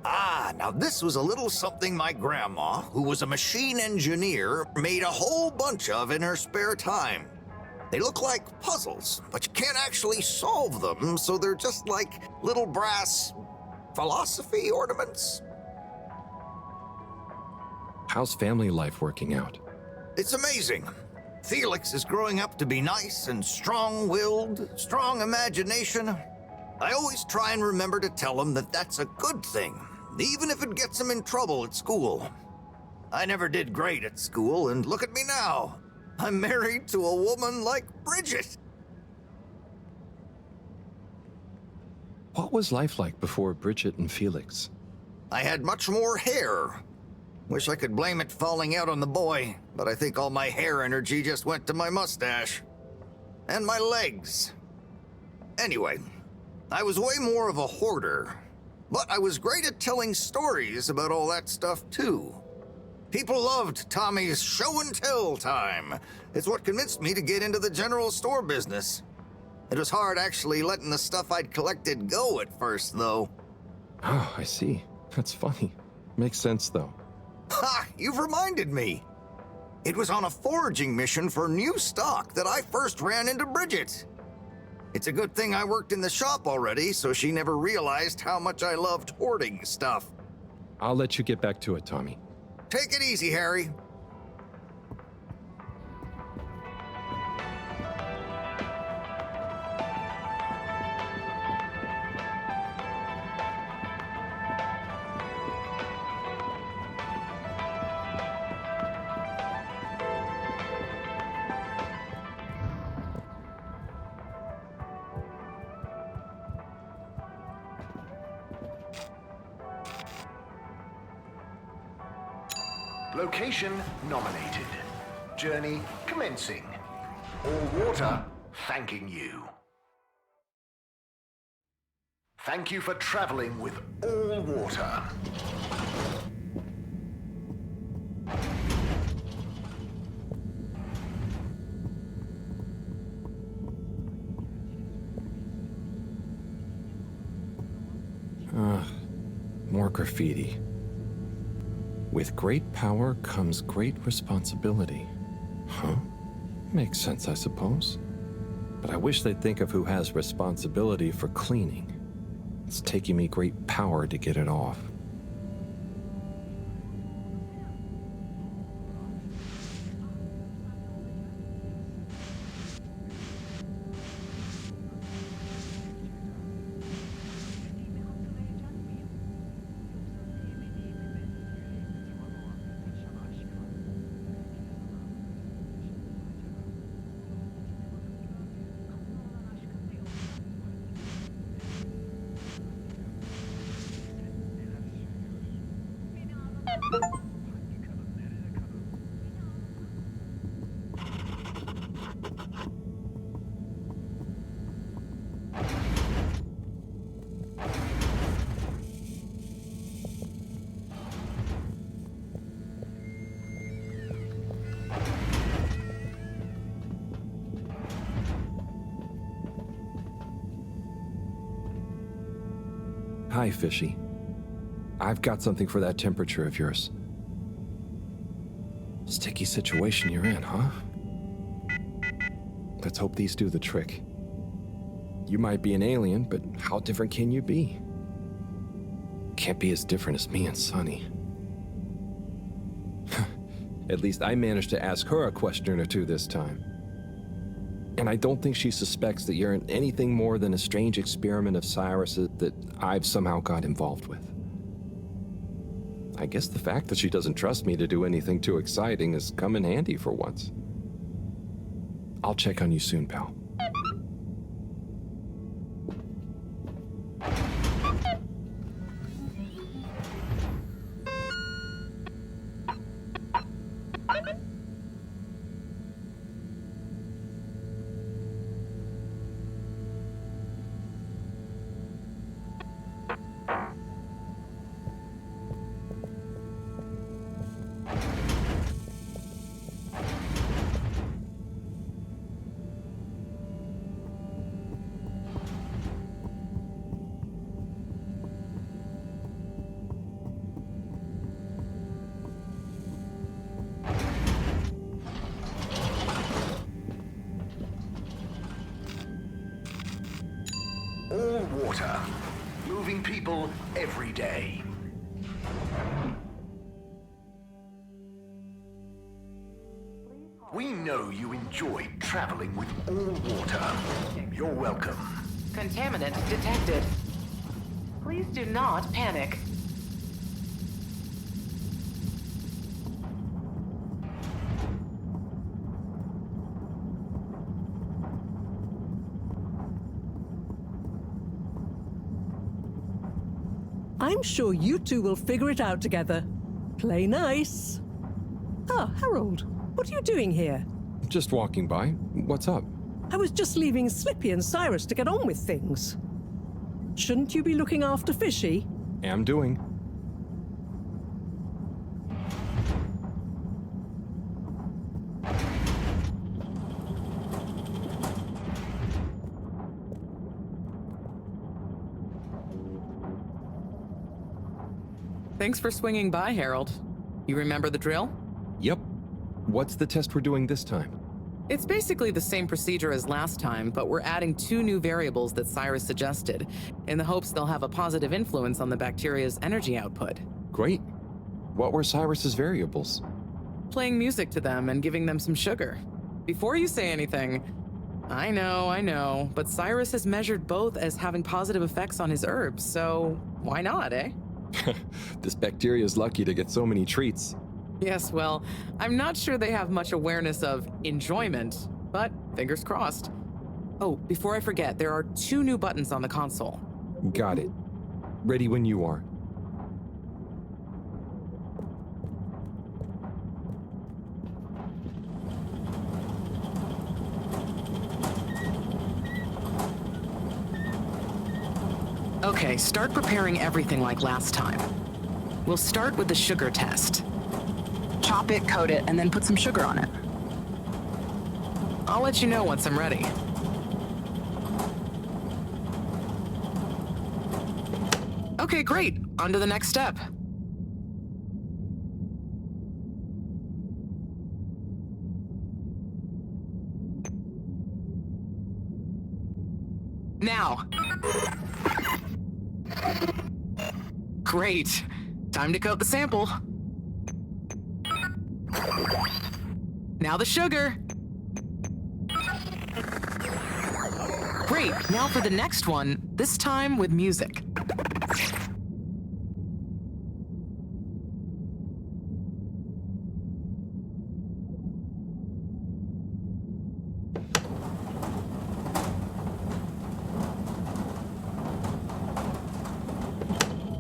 Now this was a little something my grandma, who was a machine engineer, made a whole bunch of in her spare time. They look like puzzles, but you can't actually solve them, so they're just like little brass philosophy ornaments. How's family life working out? It's amazing. Felix is growing up to be nice and strong-willed, strong imagination. I always try and remember to tell him that that's a good thing, even if it gets him in trouble at school. I never did great at school, and look at me now. I'm married to a woman like Bridget. What was life like before Bridget and Felix? I had much more hair. Wish I could blame it falling out on the boy, but I think all my hair energy just went to my mustache. And my legs. Anyway, I was way more of a hoarder, but I was great at telling stories about all that stuff too. People loved Tommy's show and tell time. It's what convinced me to get into the general store business. It was hard actually letting the stuff I'd collected go at first, though. Oh, I see. That's funny. Makes sense, though. Ha! You've reminded me. It was on a foraging mission for new stock that I first ran into Bridget. It's a good thing I worked in the shop already, so she never realized how much I loved hoarding stuff. I'll let you get back to it, Tommy. Take it easy, Harry. Location nominated. Journey commencing. All water thanking you. Thank you for traveling with all water. More graffiti. With great power comes great responsibility. Huh? Makes sense, I suppose. But I wish they'd think of who has responsibility for cleaning. It's taking me great power to get it off. Hi, Fishy. I've got something for that temperature of yours. Sticky situation you're in, huh? Let's hope these do the trick. You might be an alien, but how different can you be? Can't be as different as me and Sunny. At least I managed to ask her a question or two this time. And I don't think she suspects that you're anything more than a strange experiment of Cyrus's that I've somehow got involved with. I guess the fact that she doesn't trust me to do anything too exciting has come in handy for once. I'll check on you soon, pal. All water. Moving people every day. We know you enjoy traveling with all water. You're welcome. Contaminant detected. Please do not panic. I'm sure you two will figure it out together. Play nice. Ah, Harold, what are you doing here? Just walking by. What's up? I was just leaving Slippy and Cyrus to get on with things. Shouldn't you be looking after Fishy? Am doing. Thanks for swinging by, Harold. You remember the drill? Yep. What's the test we're doing this time? It's basically the same procedure as last time, but we're adding 2 new variables that Cyrus suggested, in the hopes they'll have a positive influence on the bacteria's energy output. Great. What were Cyrus's variables? Playing music to them and giving them some sugar. Before you say anything, I know, but Cyrus has measured both as having positive effects on his herbs, so why not, eh? This bacteria is lucky to get so many treats. Yes, well, I'm not sure they have much awareness of enjoyment, but fingers crossed. Oh, before I forget, there are 2 new buttons on the console. Got it. Ready when you are. Okay, start preparing everything like last time. We'll start with the sugar test. Chop it, coat it, and then put some sugar on it. I'll let you know once I'm ready. Okay, great. On to the next step. Now. Great. Time to coat the sample. Now the sugar. Great. Now for the next one, this time with music.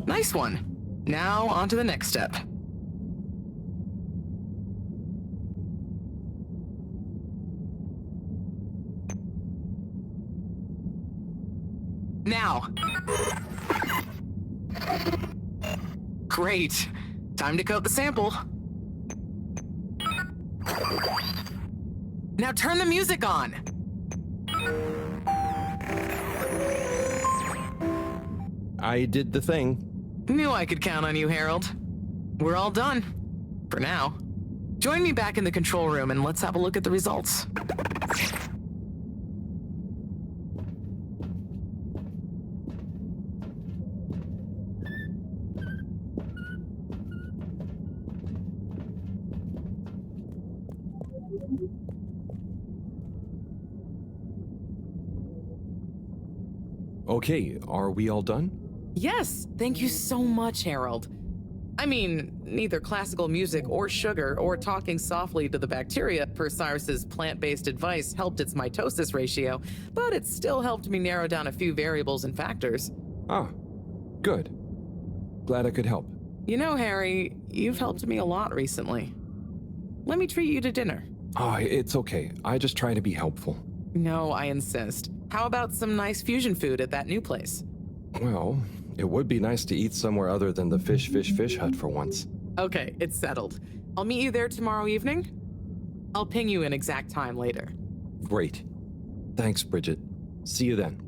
Nice one. Now on to the next step. Now. Great. Time to coat the sample. Now turn the music on. I did the thing. Knew I could count on you, Harold. We're all done. For now. Join me back in the control room and let's have a look at the results. Okay, are we all done? Yes, thank you so much, Harold. I mean, neither classical music or sugar or talking softly to the bacteria per Cyrus's plant-based advice helped its mitosis ratio, but it still helped me narrow down a few variables and factors. Ah, good. Glad I could help. You know, Harry, you've helped me a lot recently. Let me treat you to dinner. Ah, it's okay. I just try to be helpful. No, I insist. How about some nice fusion food at that new place? Well, it would be nice to eat somewhere other than the fish hut for once. Okay, it's settled. I'll meet you there tomorrow evening. I'll ping you an exact time later. Great. Thanks, Bridget. See you then.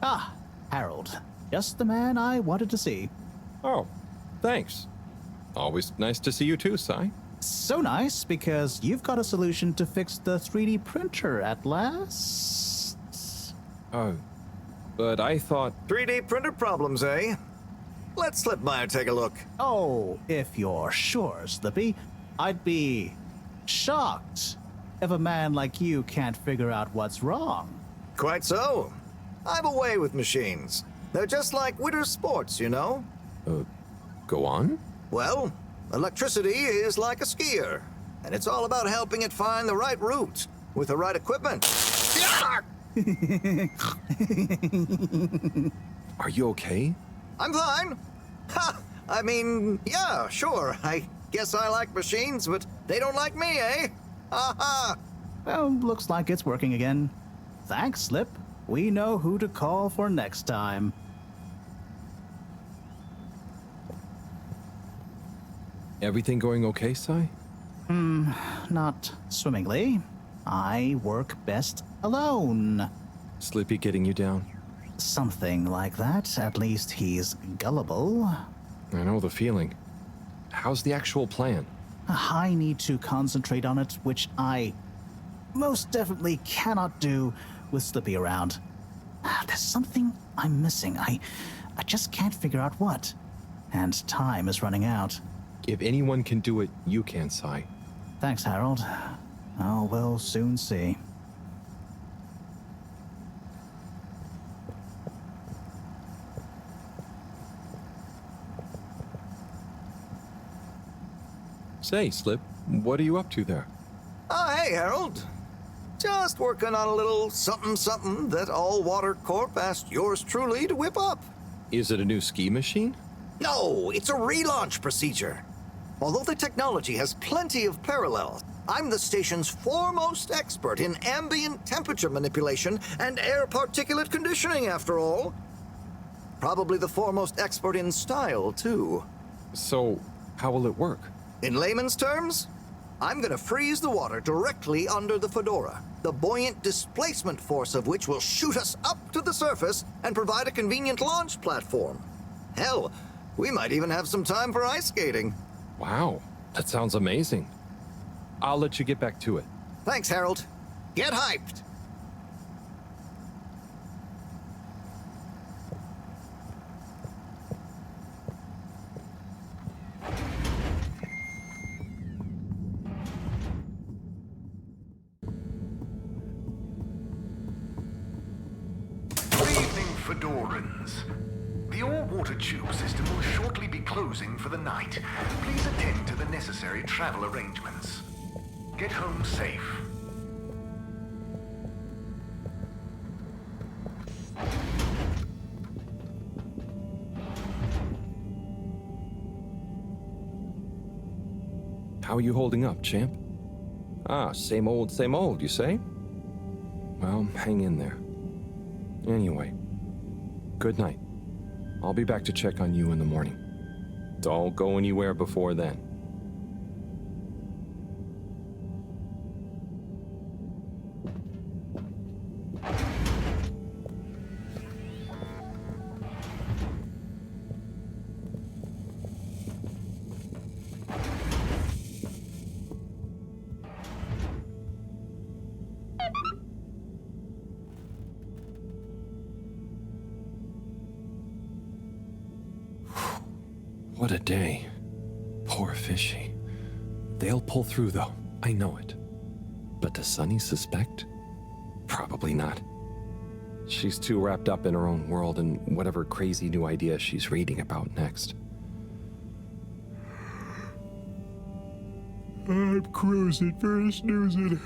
Ah, Harold. Just the man I wanted to see. Oh, thanks. Always nice to see you too, Sai. So nice, because you've got a solution to fix the 3D printer at last. Oh, but I thought... 3D printer problems, eh? Let's slip by and take a look. Oh, if you're sure, Slippy. I'd be shocked if a man like you can't figure out what's wrong. Quite so. I'm away with machines. They're just like winter sports, you know? Go on? Well, electricity is like a skier, and it's all about helping it find the right route with the right equipment. Are you okay? I'm fine. Ha! I mean, yeah, sure. I guess I like machines, but they don't like me, eh? Ha ha! Well, looks like it's working again. Thanks, Slip. We know who to call for next time. Everything going okay, Sai? Not swimmingly. I work best alone. Slippy getting you down? Something like that. At least he's gullible. I know the feeling. How's the actual plan? I need to concentrate on it, which I most definitely cannot do with Slippy around. There's something I'm missing. I just can't figure out what. And time is running out. If anyone can do it, you can, Sai. Thanks, Harold. Oh, we'll soon see. Say, Slip, what are you up to there? Oh, hey, Harold. Just working on a little something that All Water Corp asked yours truly to whip up. Is it a new ski machine? No, it's a relaunch procedure. Although the technology has plenty of parallels, I'm the station's foremost expert in ambient temperature manipulation and air particulate conditioning, after all. Probably the foremost expert in style, too. So, how will it work? In layman's terms, I'm gonna freeze the water directly under the Fedora, the buoyant displacement force of which will shoot us up to the surface and provide a convenient launch platform. Hell, we might even have some time for ice skating. Wow, that sounds amazing. I'll let you get back to it. Thanks, Harold. Get hyped! Fedorans. The all-water tube system will shortly be closing for the night. Please attend to the necessary travel arrangements. Get home safe. How are you holding up, champ? Ah, same old, you say? Well, hang in there. Anyway, good night. I'll be back to check on you in the morning. Don't go anywhere before then. What a day. Poor Fishy. They'll pull through, though. I know it. But does Sunny suspect? Probably not. She's too wrapped up in her own world and whatever crazy new idea she's reading about next. I'm cruising for snoozing.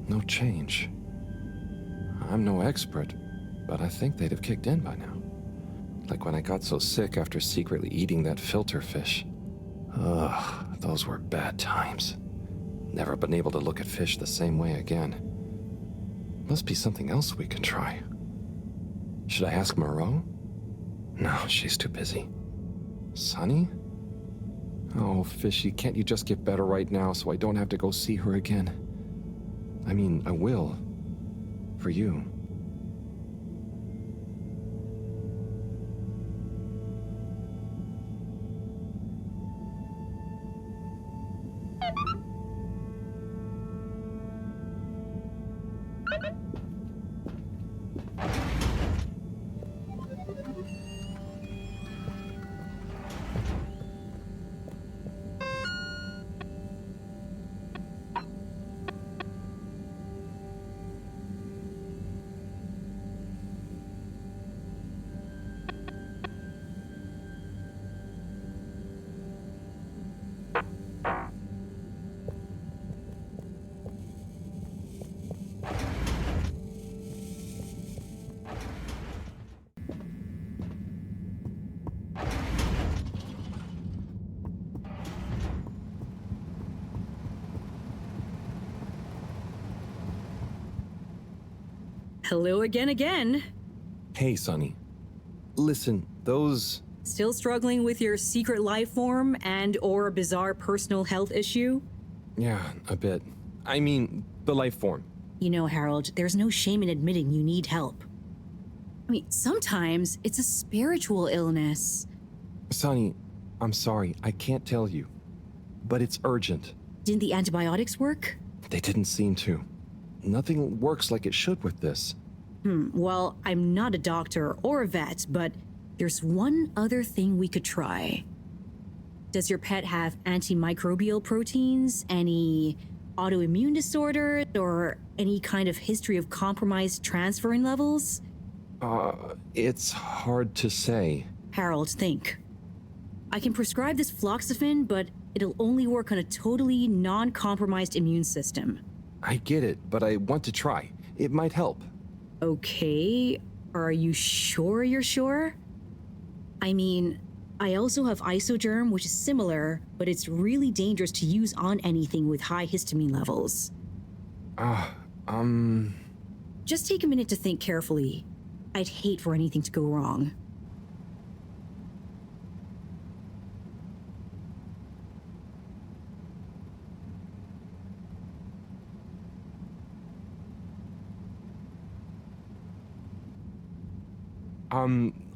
No change. I'm no expert, but I think they'd have kicked in by now. Like when I got so sick after secretly eating that filter fish. Ugh, those were bad times. Never been able to look at fish the same way again. Must be something else we can try. Should I ask Moreau? No, she's too busy. Sunny? Oh, Fishy, can't you just get better right now so I don't have to go see her again? I mean, I will. For you. Hello again. Hey, Sonny. Listen, those... Still struggling with your secret life form and or a bizarre personal health issue? Yeah, a bit. I mean, the life form. You know, Harold, there's no shame in admitting you need help. I mean, sometimes it's a spiritual illness. Sonny, I'm sorry, I can't tell you. But it's urgent. Didn't the antibiotics work? They didn't seem to. Nothing works like it should with this. Well, I'm not a doctor or a vet, but there's one other thing we could try. Does your pet have antimicrobial proteins, any autoimmune disorders, or any kind of history of compromised transferrin levels? It's hard to say. Harold, think. I can prescribe this floxifene, but it'll only work on a totally non-compromised immune system. I get it, but I want to try. It might help. Okay, are you sure you're sure? I mean, I also have Isogerm, which is similar, but it's really dangerous to use on anything with high histamine levels. Just take a minute to think carefully. I'd hate for anything to go wrong.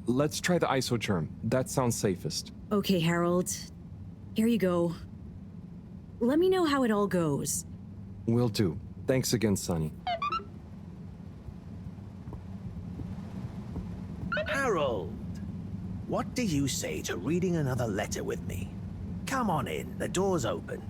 Let's try the Isogerm. That sounds safest. Okay, Harold. Here you go. Let me know how it all goes. Will do. Thanks again, Sonny. Harold, what do you say to reading another letter with me? Come on in, the door's open.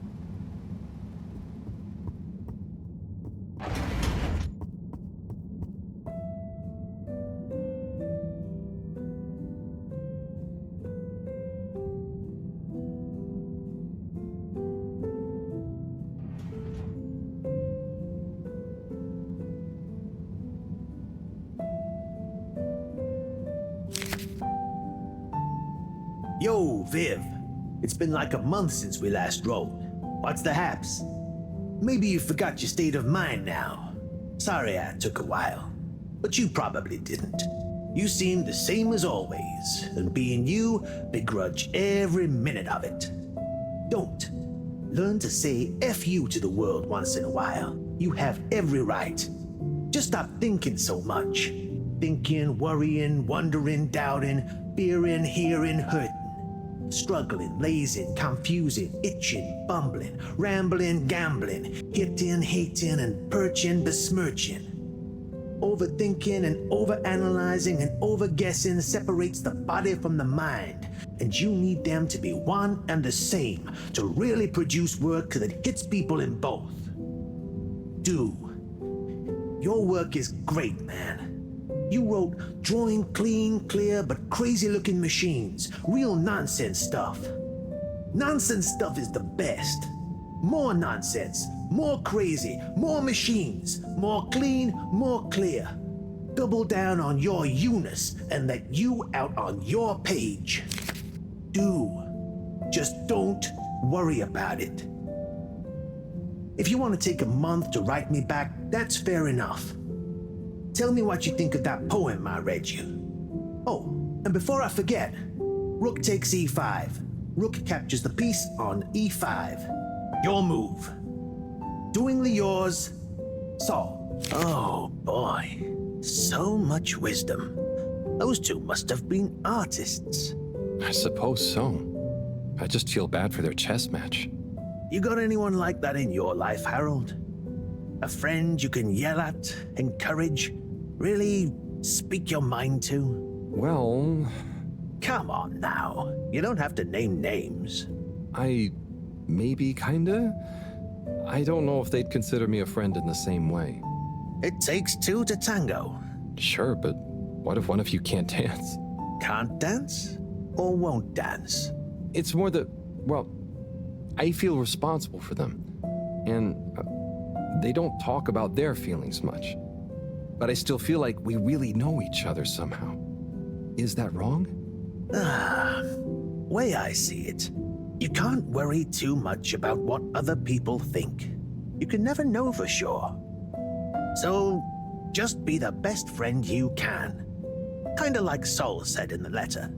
Yo, Viv. It's been like a month since we last rode. What's the haps? Maybe you forgot your state of mind now. Sorry I took a while. But you probably didn't. You seemed the same as always, and being you, begrudge every minute of it. Don't. Learn to say F you to the world once in a while. You have every right. Just stop thinking so much. Thinking, worrying, wondering, doubting, fearing, hearing, hurting. Struggling, lazing, confusing, itching, bumbling, rambling, gambling, hitting, hating, and perching, besmirching. Overthinking and overanalyzing and overguessing separates the body from the mind, and you need them to be one and the same to really produce work that hits people in both. Do. Your work is great, man. You wrote drawing clean, clear, but crazy-looking machines. Real nonsense stuff. Nonsense stuff is the best. More nonsense, more crazy, more machines, more clean, more clear. Double down on your you-ness and let you out on your page. Do. Just don't worry about it. If you want to take a month to write me back, that's fair enough. Tell me what you think of that poem I read you. Oh, and before I forget, rook takes e5. Rook captures the piece on e5. Your move. Doingly yours, Saul. Oh boy, so much wisdom. Those two must have been artists. I suppose so. I just feel bad for their chess match. You got anyone like that in your life, Harold? A friend you can yell at, encourage, really speak your mind to? Well... Come on now. You don't have to name names. Maybe kinda? I don't know if they'd consider me a friend in the same way. It takes two to tango. Sure, but what if one of you can't dance? Can't dance? Or won't dance? It's more that, well, I feel responsible for them. And they don't talk about their feelings much. But I still feel like we really know each other somehow. Is that wrong? Way I see it, you can't worry too much about what other people think. You can never know for sure. So, Just be the best friend you can. Kinda like Sol said in the letter.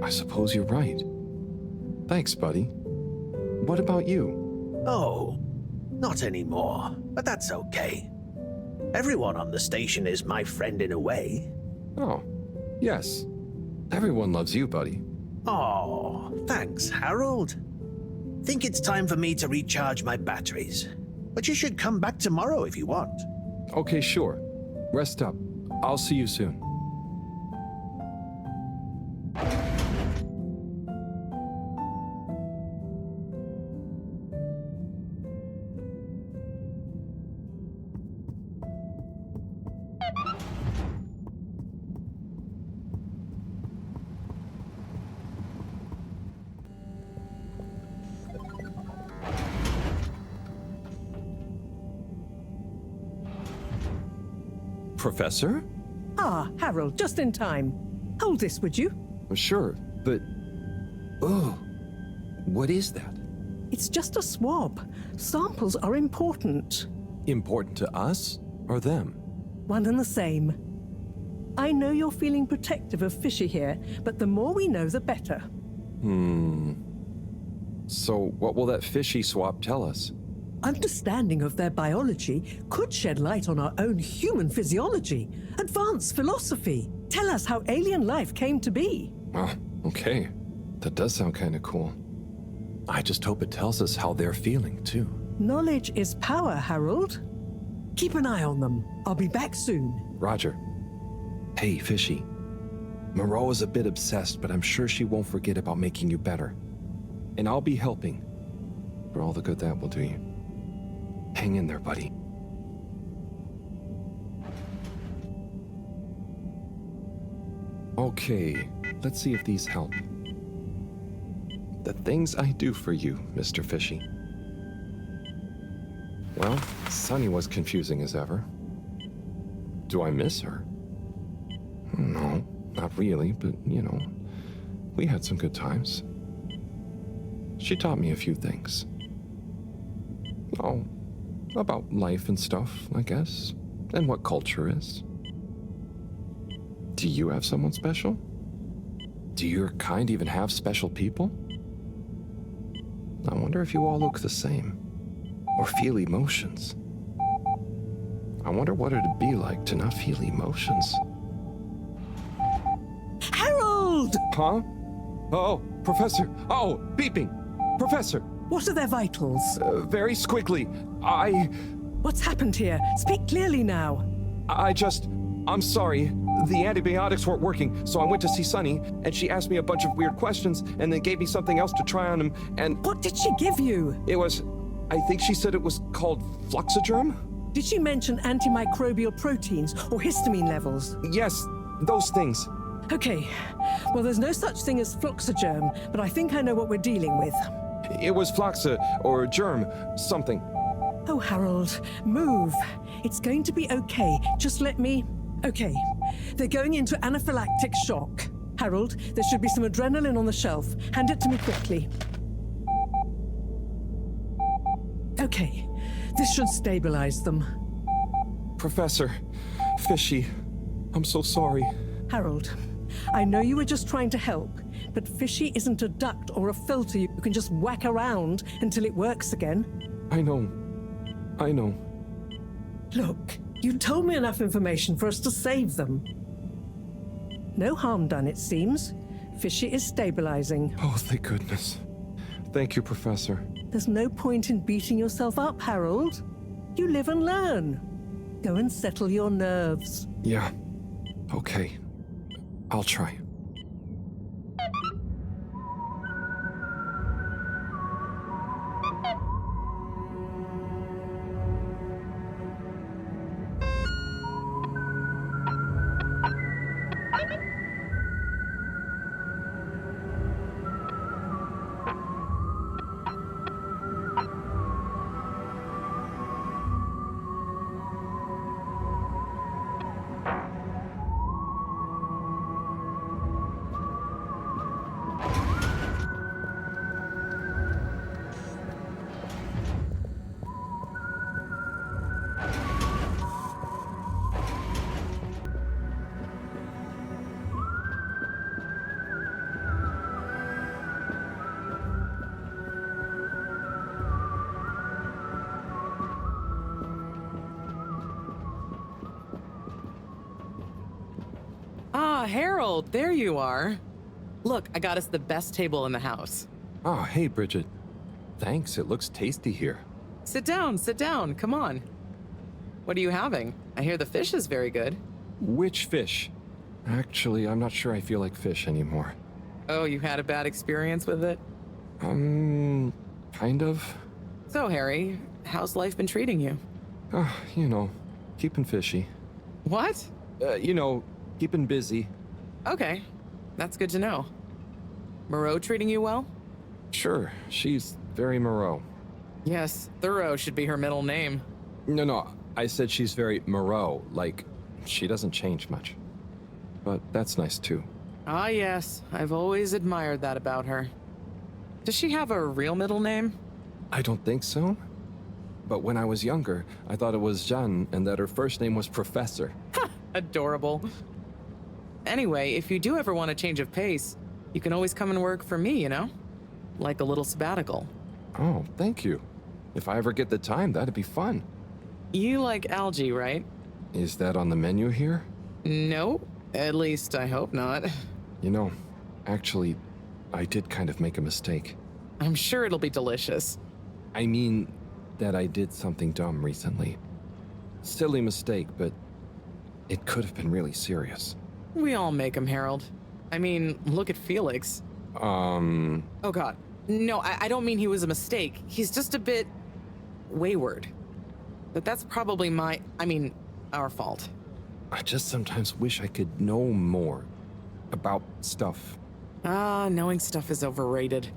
I suppose you're right. Thanks, buddy. What about you? Oh, not anymore, but that's okay. Everyone on the station is my friend in a way. Oh, yes. Everyone loves you, buddy. Oh, thanks, Harold. Think it's time for me to recharge my batteries. But you should come back tomorrow if you want. Okay, sure. Rest up. I'll see you soon. Professor? Ah, Harold, just in time. Hold this, would you? Sure, but... Oh, what is that? It's just a swab. Samples are important. Important to us or them? One and the same. I know you're feeling protective of Fishy here, but the more we know, the better. So what will that fishy swap tell us? Understanding of their biology could shed light on our own human physiology, advance philosophy, tell us how alien life came to be. Oh, okay. That does sound kind of cool. I just hope it tells us how they're feeling, too. Knowledge is power, Harold. Keep an eye on them. I'll be back soon. Roger. Hey, Fishy. Moreau is a bit obsessed, but I'm sure she won't forget about making you better. And I'll be helping. For all the good that will do you. Hang in there, buddy. Okay, let's see if these help. The things I do for you, Mr. Fishy. Well, Sunny was confusing as ever. Do I miss her? No, not really, but, you know, we had some good times. She taught me a few things. Oh, about life and stuff, I guess, and what culture is. Do you have someone special? Do your kind even have special people? I wonder if you all look the same, or feel emotions. I wonder what it'd be like to not feel emotions. Harold! Huh? Oh, Professor! Oh, beeping! Professor! What are their vitals? Very squiggly. What's happened here? Speak clearly now. I'm sorry. The antibiotics weren't working, so I went to see Sunny, and she asked me a bunch of weird questions, and then gave me something else to try on him, and... What did she give you? It was... I think she said it was called Fluxogerm? Did she mention antimicrobial proteins or histamine levels? Yes, those things. Okay. Well, there's no such thing as Fluxogerm, but I think I know what we're dealing with. It was Fluxa, or germ, something. Oh, Harold, move. It's going to be okay. Just let me... Okay. They're going into anaphylactic shock. Harold, there should be some adrenaline on the shelf. Hand it to me quickly. Okay. This should stabilize them. Professor, Fishy, I'm so sorry. Harold, I know you were just trying to help, but Fishy isn't a duct or a filter you can just whack around until it works again. I know. Look, you told me enough information for us to save them. No harm done, it seems. Fishy is stabilizing. Oh, thank goodness. Thank you, Professor. There's no point in beating yourself up, Harold. You live and learn. Go and settle your nerves. Yeah. Okay. I'll try. Harold, there you are. Look, I got us the best table in the house. Oh, hey, Bridget. Thanks, it looks tasty here. Sit down, come on. What are you having? I hear the fish is very good. Which fish? Actually, I'm not sure I feel like fish anymore. Oh, you had a bad experience with it? Kind of. So, Harry, how's life been treating you? Keeping fishy. What? Keeping busy. Okay, that's good to know. Moreau treating you well? Sure, she's very Moreau. Yes, Thorough should be her middle name. No, I said she's very Moreau, like she doesn't change much. But that's nice too. Ah, yes, I've always admired that about her. Does she have a real middle name? I don't think so. But when I was younger, I thought it was Jeanne and that her first name was Professor. Adorable. Anyway, if you do ever want a change of pace, you can always come and work for me, Like a little sabbatical. Oh, thank you. If I ever get the time, that'd be fun. You like algae, right? Is that on the menu here? No, at least I hope not. Actually, I did kind of make a mistake. I'm sure it'll be delicious. I mean that I did something dumb recently. Silly mistake, but it could have been really serious. We all make them, Harold. I mean, look at Felix. Oh god. No, I don't mean he was a mistake. He's just a bit wayward. But that's probably our fault. I just sometimes wish I could know more about stuff. Knowing stuff is overrated.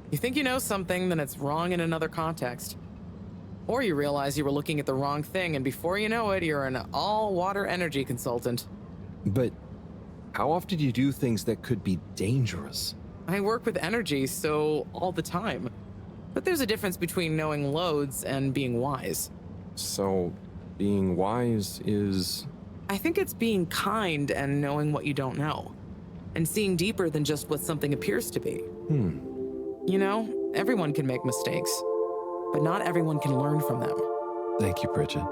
You think you know something, then it's wrong in another context. Or you realize you were looking at the wrong thing, and before you know it, you're an all-water energy consultant. But how often do you do things that could be dangerous? I work with energy, so all the time. But there's a difference between knowing loads and being wise. So, being wise is... I think it's being kind and knowing what you don't know. And seeing deeper than just what something appears to be. Everyone can make mistakes. But not everyone can learn from them. Thank you, Bridget.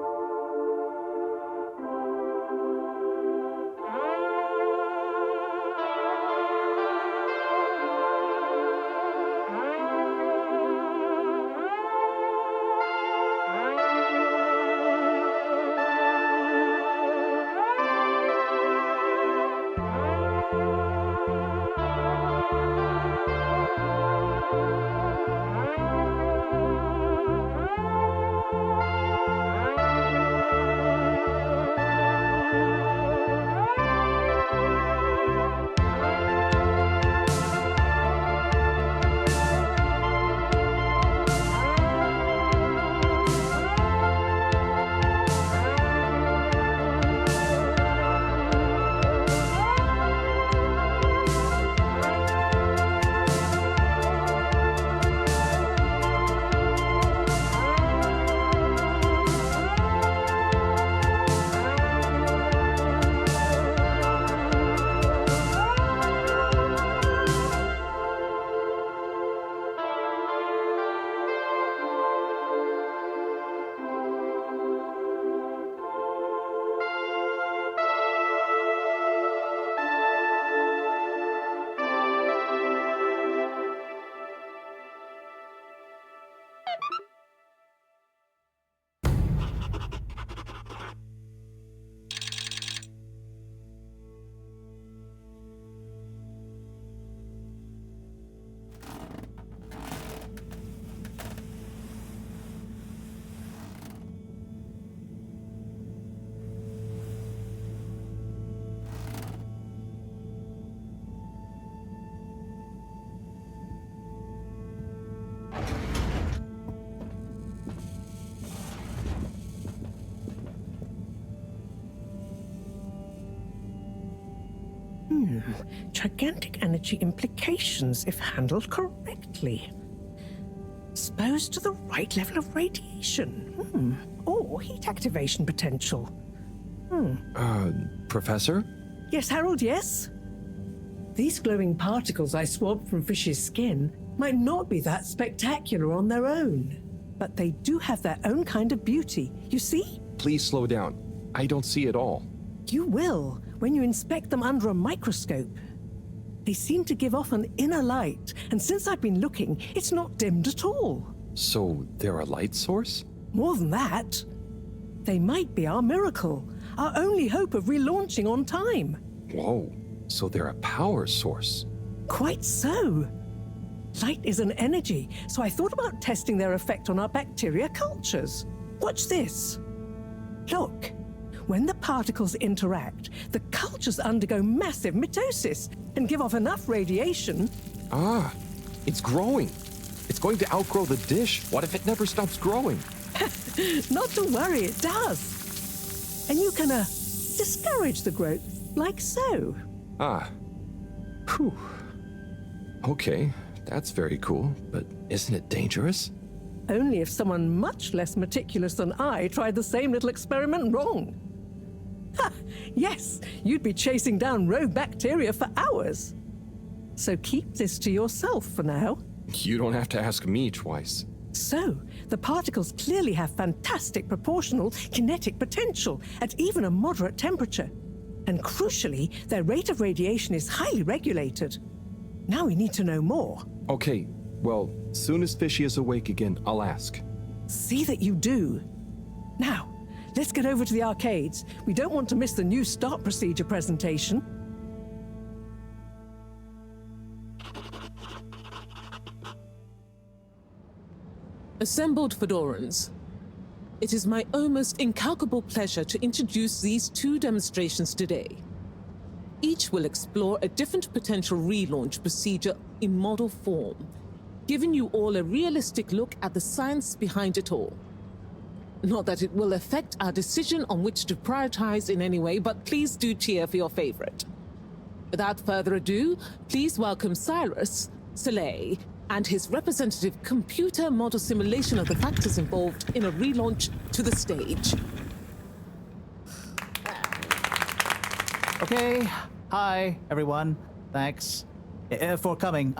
Gigantic energy implications if handled correctly. Exposed to the right level of radiation. Or heat activation potential. Professor? Yes, Harold, yes? These glowing particles I swabbed from fish's skin might not be that spectacular on their own, but they do have their own kind of beauty, you see? Please slow down. I don't see it all. You will, when you inspect them under a microscope. They seem to give off an inner light, and since I've been looking, it's not dimmed at all. So they're a light source? More than that, they might be our miracle, our only hope of relaunching on time. Whoa, so they're a power source. Quite so. Light is an energy, so I thought about testing their effect on our bacteria cultures. Watch this. Look, when the particles interact, the cultures undergo massive mitosis and give off enough radiation. Ah, it's growing. It's going to outgrow the dish. What if it never stops growing? Not to worry, it does. And you can, discourage the growth, like so. Ah. Whew. Okay, that's very cool, but isn't it dangerous? Only if someone much less meticulous than I tried the same little experiment wrong. Ha! Yes, you'd be chasing down rogue bacteria for hours. So keep this to yourself for now. You don't have to ask me twice. So, the particles clearly have fantastic proportional kinetic potential at even a moderate temperature. And crucially, their rate of radiation is highly regulated. Now we need to know more. Okay, well, soon as Fishy is awake again, I'll ask. See that you do. Now, let's get over to the arcades. We don't want to miss the new start procedure presentation. Assembled Fedorans, it is my almost incalculable pleasure to introduce these two demonstrations today. Each will explore a different potential relaunch procedure in model form, giving you all a realistic look at the science behind it all. Not that it will affect our decision on which to prioritize in any way, but please do cheer for your favorite. Without further ado, please welcome Cyrus, Soleil, and his representative computer model simulation of the factors involved in a relaunch to the stage. Okay, hi everyone. Thanks for coming,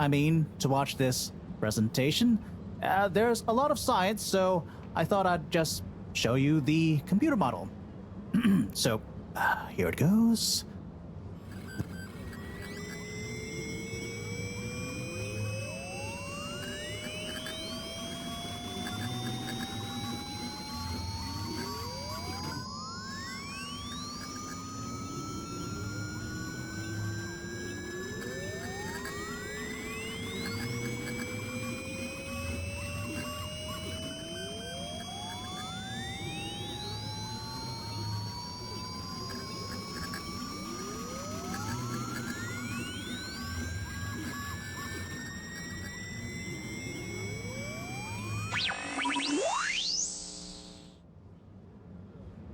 to watch this presentation. There's a lot of science, so I thought I'd just show you the computer model. So, here it goes.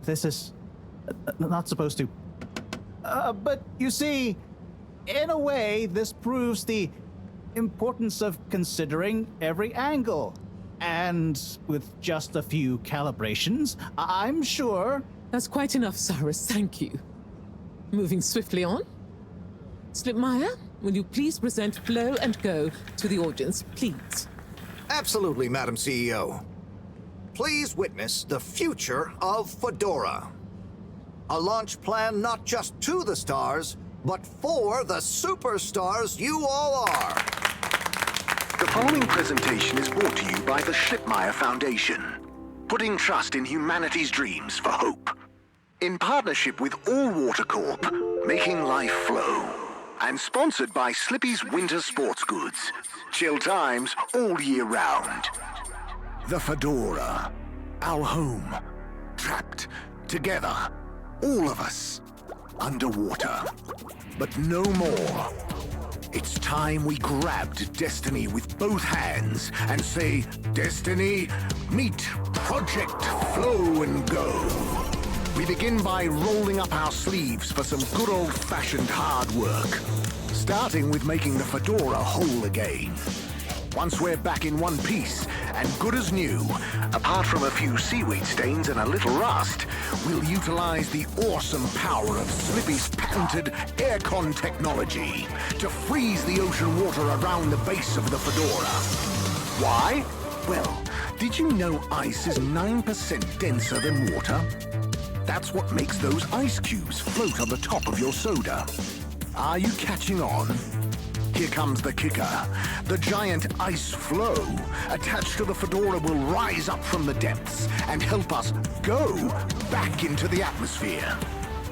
This is not supposed to. But you see, in a way, this proves the importance of considering every angle. And with just a few calibrations, I'm sure... That's quite enough, Cyrus, thank you. Moving swiftly on. Slipmeyer, will you please present Flow and Go to the audience, please? Absolutely, Madam CEO. Please witness the future of Fedora. A launch plan not just to the stars, but for the superstars you all are. The following presentation is brought to you by the Slipmeyer Foundation, putting trust in humanity's dreams for hope. In partnership with All Water Corp, making life flow. And sponsored by Slippy's Winter Sports Goods. Chill times all year round. The Fedora, our home, trapped together, all of us, underwater. But no more. It's time we grabbed destiny with both hands and say, Destiny, meet Project Flow and Go. We begin by rolling up our sleeves for some good old-fashioned hard work, starting with making the Fedora whole again. Once we're back in one piece, and good as new, apart from a few seaweed stains and a little rust, we'll utilize the awesome power of Slippy's patented aircon technology to freeze the ocean water around the base of the Fedora. Why? Well, did you know ice is 9% denser than water? That's what makes those ice cubes float on the top of your soda. Are you catching on? Here comes the kicker. The giant ice flow attached to the Fedora will rise up from the depths and help us go back into the atmosphere.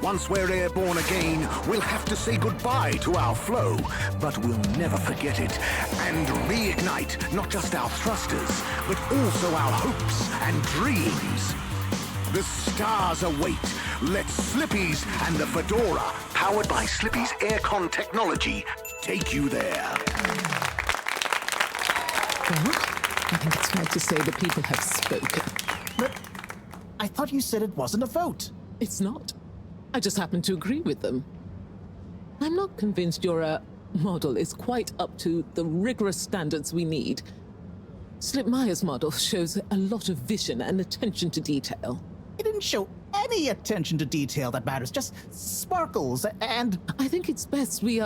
Once we're airborne again, we'll have to say goodbye to our flow, but we'll never forget it and reignite not just our thrusters, but also our hopes and dreams. The stars await. Let Slippy's and the Fedora, powered by Slippy's aircon technology, take you there. Well, I think it's fair to say the people have spoken. But I thought you said it wasn't a vote. It's not. I just happen to agree with them. I'm not convinced your model is quite up to the rigorous standards we need. Slipmeyer's model shows a lot of vision and attention to detail. It didn't show any attention to detail that matters, just sparkles and... I think it's best we,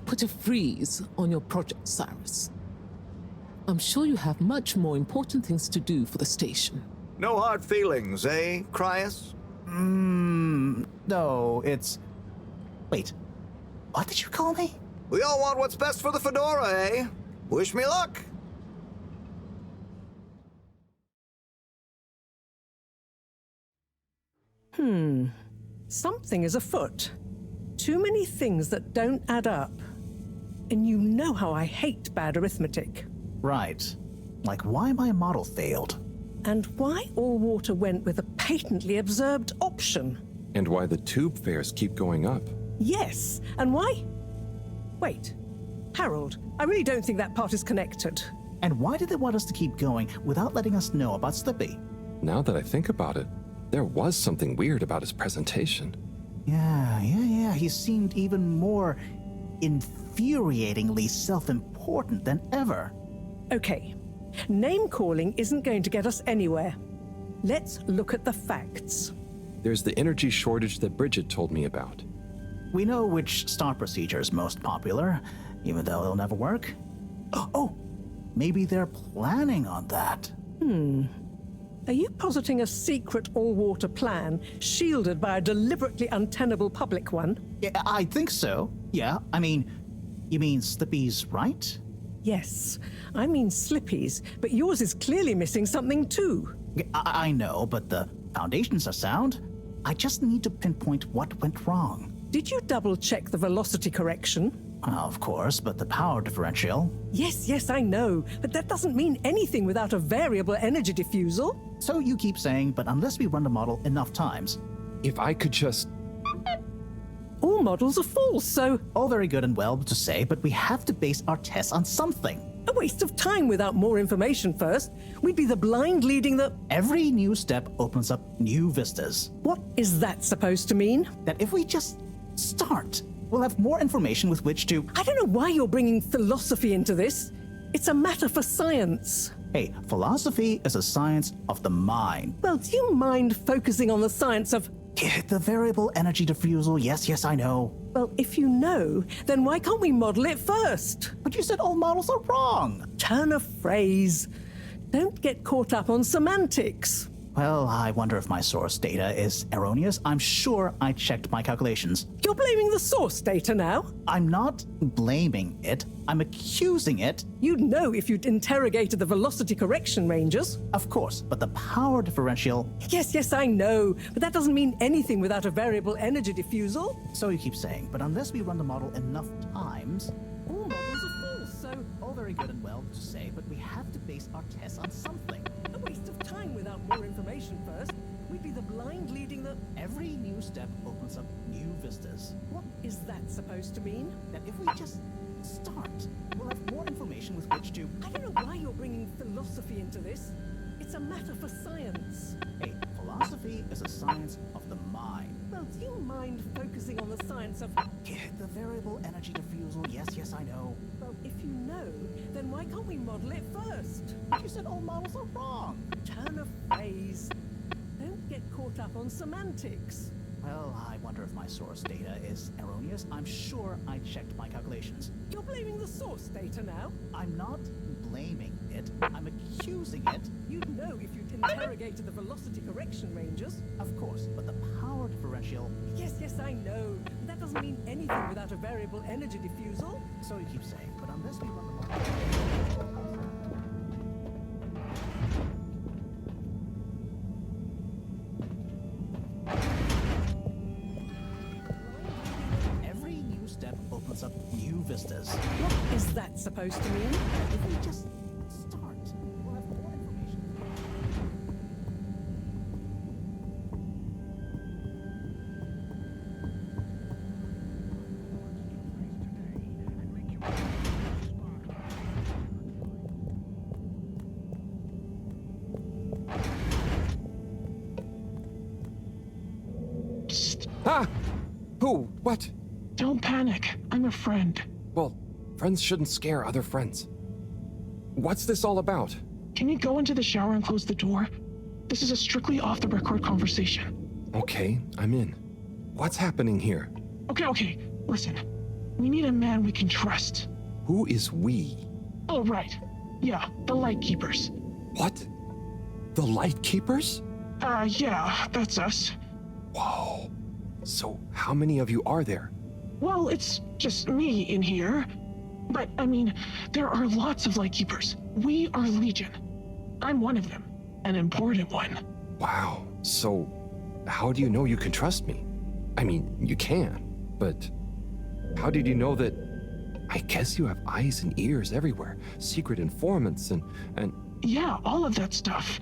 put a freeze on your project, Cyrus. I'm sure you have much more important things to do for the station. No hard feelings, eh, Cryus? No, it's... Wait, what did you call me? We all want what's best for the Fedora, eh? Wish me luck. Something is afoot. Too many things that don't add up. And you know how I hate bad arithmetic. Right. Like why my model failed. And why all water went with a patently absurd option. And why the tube fares keep going up. Yes, and why? Wait, Harold, I really don't think that part is connected. And why did they want us to keep going without letting us know about Slippy? Now that I think about it, there was something weird about his presentation. Yeah. He seemed even more infuriatingly self-important than ever. Okay, name-calling isn't going to get us anywhere. Let's look at the facts. There's the energy shortage that Bridget told me about. We know which start procedure is most popular, even though it'll never work. Oh, maybe they're planning on that. Are you positing a secret all-water plan, shielded by a deliberately untenable public one? Yeah, I think so. Yeah, I mean, you mean Slippy's right? Yes, I mean Slippy's, but yours is clearly missing something too. I know, but the foundations are sound. I just need to pinpoint what went wrong. Did you double-check the velocity correction? Of course, but the power differential... Yes, I know, but that doesn't mean anything without a variable energy diffusal. So you keep saying, but unless we run the model enough times... If I could just... All models are false, so... All very good and well to say, but we have to base our tests on something. A waste of time without more information first. We'd be the blind leading the... Every new step opens up new vistas. What is that supposed to mean? That if we just start, we'll have more information with which to... I don't know why you're bringing philosophy into this. It's a matter for science. Hey, philosophy is a science of the mind. Well, do you mind focusing on the science of... The variable energy diffusal, yes, I know. Well, if you know, then why can't we model it first? But you said all models are wrong. Turn a phrase. Don't get caught up on semantics. Well, I wonder if my source data is erroneous. I'm sure I checked my calculations. You're blaming the source data now? I'm not blaming it. I'm accusing it. You'd know if you'd interrogated the velocity correction ranges. Of course, but the power differential... Yes, I know, but that doesn't mean anything without a variable energy diffusal. So you keep saying, but unless we run the model enough times... All models are false, so... All very good and well to say, but we have to base our tests on something. A waste of time without more information first. We'd be the blind leading the... Every new step opens up new vistas. What is that supposed to mean? That if we just start, we'll have more information with which to... I don't know why you're bringing philosophy into this. It's a matter for science. Hey, philosophy is a science of the mind. Well, do you mind focusing on the science of... The variable energy diffusal, yes, I know. Well, if you know, then why can't we model it first? But you said all models are wrong. Turn a phrase. Don't get caught up on semantics. Well, I wonder if my source data is erroneous. I'm sure I checked my calculations. You're blaming the source data now? I'm not blaming it. I'm accusing it. You'd know if you'd interrogated the velocity correction rangers. Of course, but the power differential... Yes, I know. But that doesn't mean anything without a variable energy diffusal. So you keep saying, but unless we run the... Every new step opens up new vistas. What is that supposed to mean? If we just start, we'll have more information. Ah! Who? What? Don't panic. I'm a friend. Well, friends shouldn't scare other friends. What's this all about? Can you go into the shower and close the door? This is a strictly off-the-record conversation. Okay, I'm in. What's happening here? Okay. Listen. We need a man we can trust. Who is we? Oh, right. Yeah, the Lightkeepers. What? The Lightkeepers? Yeah, that's us. Whoa. So, how many of you are there? Well, it's just me in here. But, I mean, there are lots of Lightkeepers. We are Legion. I'm one of them. An important one. Wow. So, how do you know you can trust me? I mean, you can, but how did you know that... I guess you have eyes and ears everywhere. Secret informants and... Yeah, all of that stuff.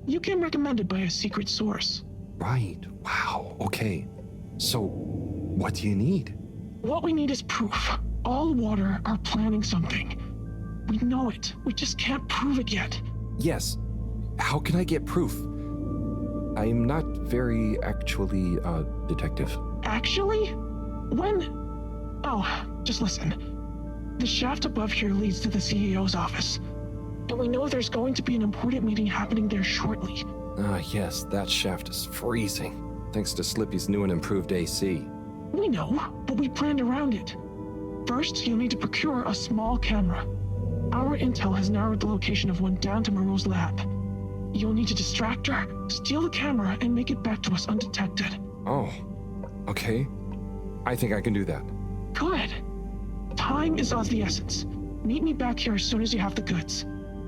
You came recommended by a secret source. Right. Wow. Okay. So, what do you need? What we need is proof. All water are planning something. We know it. We just can't prove it yet. Yes. How can I get proof? I'm not very actually, detective. Actually? When? Oh, just listen. The shaft above here leads to the CEO's office. And we know there's going to be an important meeting happening there shortly. Yes, that shaft is freezing. Thanks to Slippy's new and improved AC. We know, but we planned around it. First, you'll need to procure a small camera. Our intel has narrowed the location of one down to Moreau's lab. You'll need to distract her, steal the camera, and make it back to us undetected. Oh, okay. I think I can do that. Good. Time is of the essence. Meet me back here as soon as you have the goods.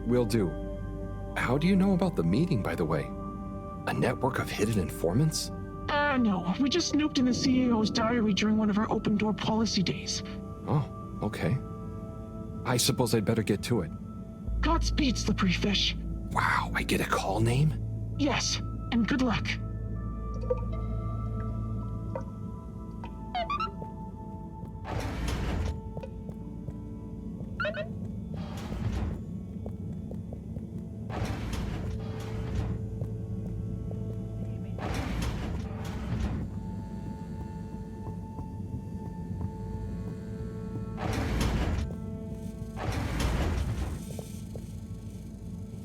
Will do. How do you know about the meeting, by the way? A network of hidden informants? No. We just snooped in the CEO's diary during one of our open-door policy days. Oh, okay. I suppose I'd better get to it. Godspeed, Slippery Fish. Wow, I get a call name? Yes, and good luck.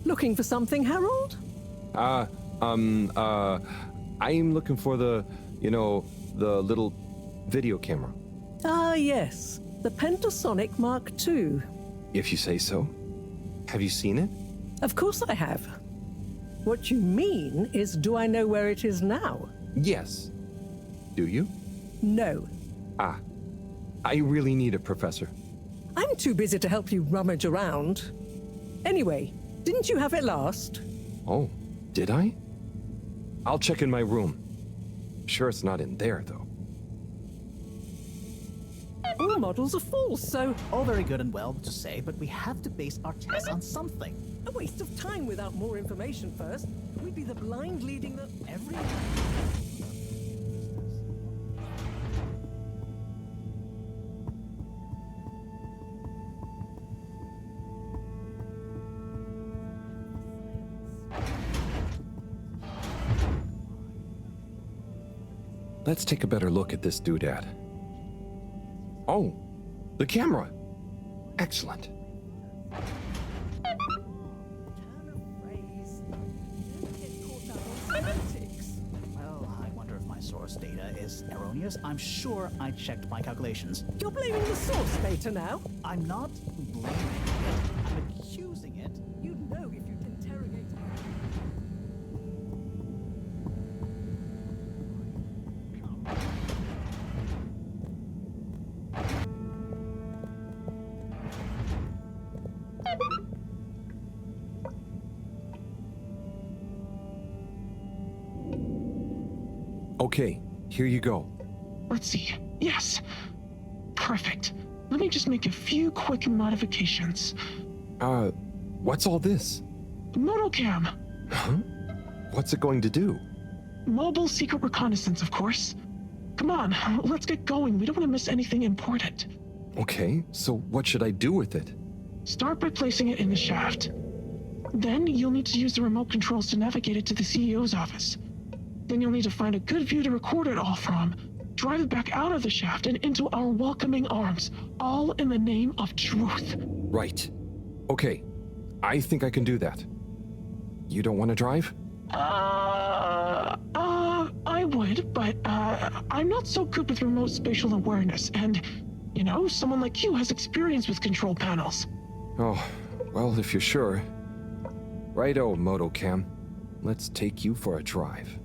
Looking for something, Harold? I'm looking for the little video camera. Ah, yes. The Pentasonic Mark II. If you say so. Have you seen it? Of course I have. What you mean is, do I know where it is now? Yes. Do you? No. Ah. I really need it, Professor. I'm too busy to help you rummage around. Anyway, didn't you have it last? Oh, did I? I'll check in my room. Sure it's not in there, though. All models are false, so... All very good and well to say, but we have to base our tests on something. A waste of time without more information first. We'd be the blind leading the... Every... Let's take a better look at this doodad. Oh, the camera. Excellent. Well, I wonder if my source data is erroneous. I'm sure I checked my calculations. You're blaming the source data now? I'm not blaming it. I'm accusing it Okay, here you go. Let's see. Yes. Perfect. Let me just make a few quick modifications. What's all this? Motocam. Huh? What's it going to do? Mobile secret reconnaissance, of course. Come on, let's get going. We don't want to miss anything important. Okay, so what should I do with it? Start by placing it in the shaft. Then you'll need to use the remote controls to navigate it to the CEO's office. Then you'll need to find a good view to record it all from. Drive it back out of the shaft and into our welcoming arms, all in the name of truth. Right. Okay, I think I can do that. You don't want to drive? I would, but, I'm not so good with remote spatial awareness, and, you know, someone like you has experience with control panels. Oh, well, if you're sure. Righto, Motocam. Let's take you for a drive.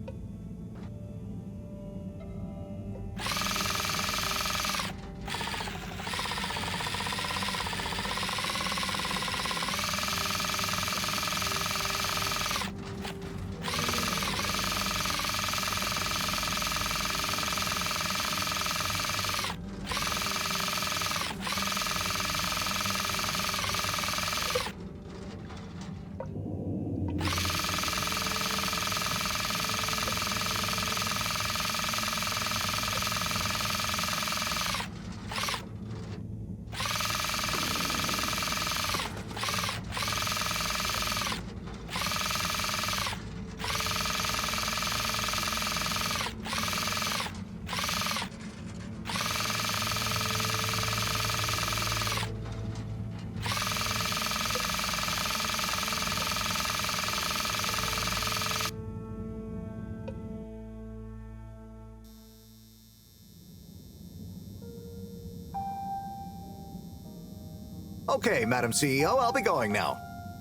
Okay, Madam CEO, I'll be going now.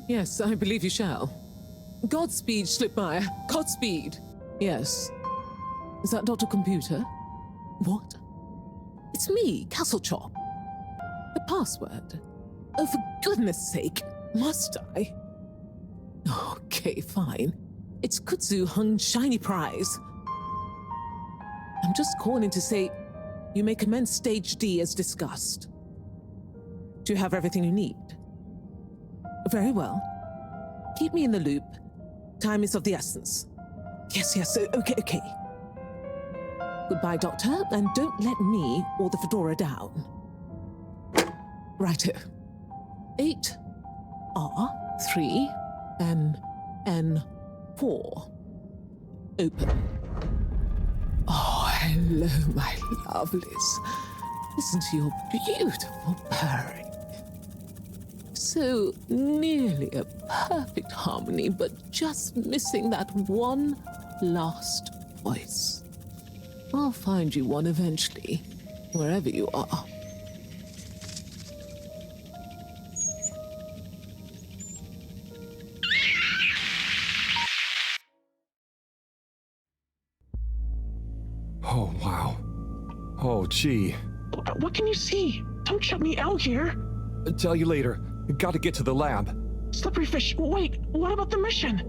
Yes, I believe you shall. Godspeed, Slipmire. Godspeed. Yes. Is that Dr. Computer? What? It's me, Castlechop. The password. Oh, for goodness sake, must I? Okay, fine. It's Kutsu Hung Shiny Prize. I'm just calling to say you may commence Stage D as discussed. Do you have everything you need? Very well. Keep me in the loop. Time is of the essence. Yes, okay. Goodbye, Doctor, and don't let me or the Fedora down. Righto. 8R3NN4. Open. Oh, hello, my lovelies. Listen to your beautiful purring. So nearly a perfect harmony, but just missing that one last voice. I'll find you one eventually, wherever you are. Oh, wow. Oh, gee. What can you see? Don't shut me out here. Tell you later. Gotta get to the lab. Slippery fish, wait, what about the mission?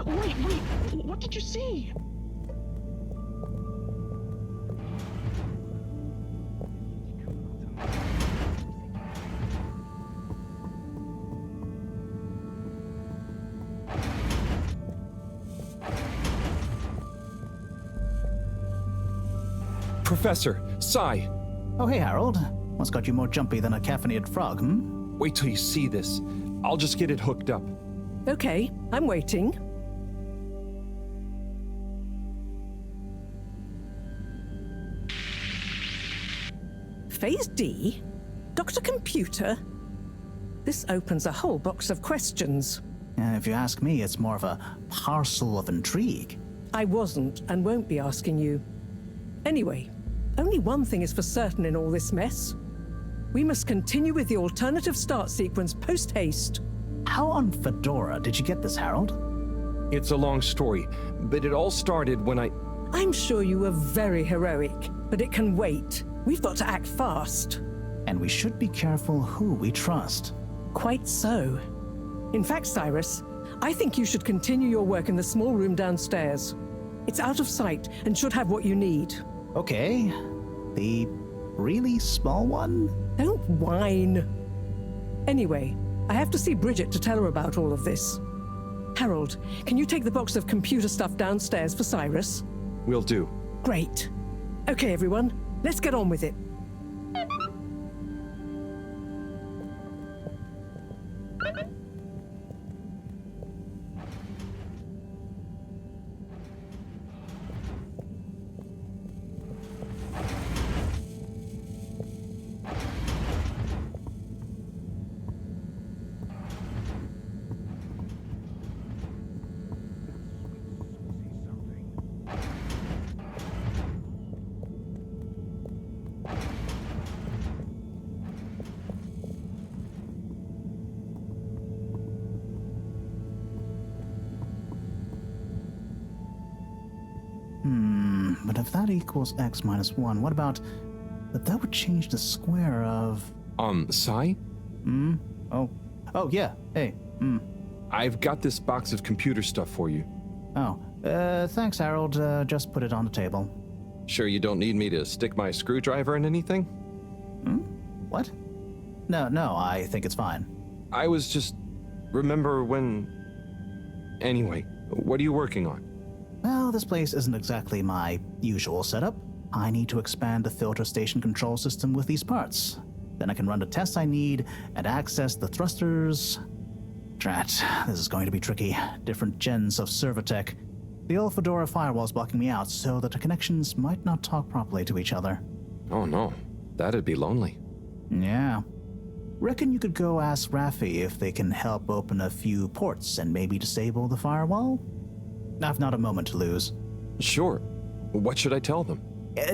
Wait, what did you see? Professor, Sai. Oh, hey, Harold. What's got you more jumpy than a caffeinated frog, Wait till you see this. I'll just get it hooked up. Okay, I'm waiting. Phase D? Dr. Computer? This opens a whole box of questions. If you ask me, it's more of a parcel of intrigue. I wasn't and won't be asking you. Anyway, only one thing is for certain in all this mess. We must continue with the alternative start sequence post-haste. How on Fedora did you get this, Harold? It's a long story, but it all started when I'm sure you were very heroic, but it can wait. We've got to act fast. And we should be careful who we trust. Quite so. In fact, Cyrus, I think you should continue your work in the small room downstairs. It's out of sight and should have what you need. Okay. The really small one? Don't whine. Anyway, I have to see Bridget to tell her about all of this. Harold, can you take the box of computer stuff downstairs for Cyrus? Will do. Great. Okay, everyone, let's get on with it. But if that equals x minus 1, what about... That would change the square of... Sai? Oh, yeah. Hey, I've got this box of computer stuff for you. Oh, thanks, Harold. Just put it on the table. Sure you don't need me to stick my screwdriver in anything? What? No, I think it's fine. I was just... Remember when... Anyway, what are you working on? Well, this place isn't exactly my usual setup. I need to expand the filter station control system with these parts. Then I can run the tests I need and access the thrusters. Drat, this is going to be tricky. Different gens of server tech. The old Fedora firewall's blocking me out so that the connections might not talk properly to each other. Oh no, that'd be lonely. Yeah. Reckon you could go ask Raffi if they can help open a few ports and maybe disable the firewall? I've not a moment to lose. Sure. What should I tell them?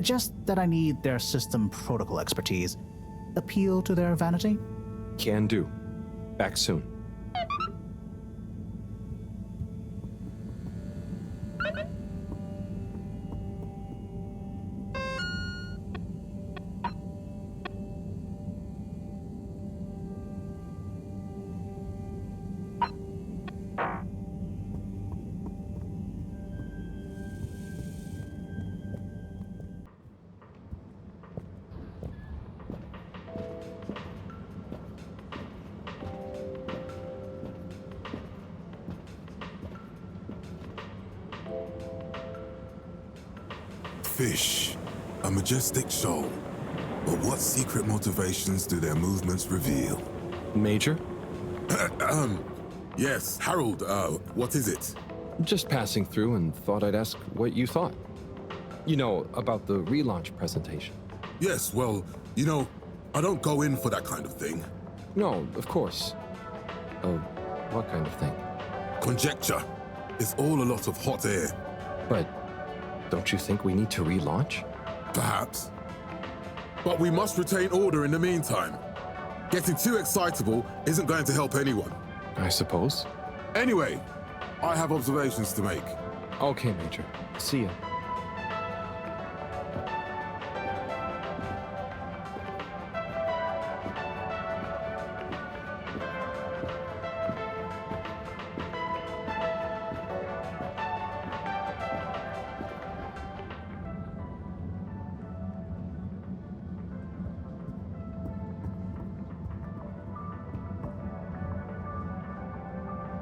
Just that I need their system protocol expertise. Appeal to their vanity? Can do. Back soon. Fish, a majestic shoal. But what secret motivations do their movements reveal? Major? Yes, Harold, what is it? Just passing through and thought I'd ask what you thought. You know, about the relaunch presentation. Yes, well, you know, I don't go in for that kind of thing. No, of course. Oh, what kind of thing? Conjecture. It's all a lot of hot air. But don't you think we need to relaunch? Perhaps. But we must retain order in the meantime. Getting too excitable isn't going to help anyone. I suppose. Anyway, I have observations to make. Okay, Major. See ya.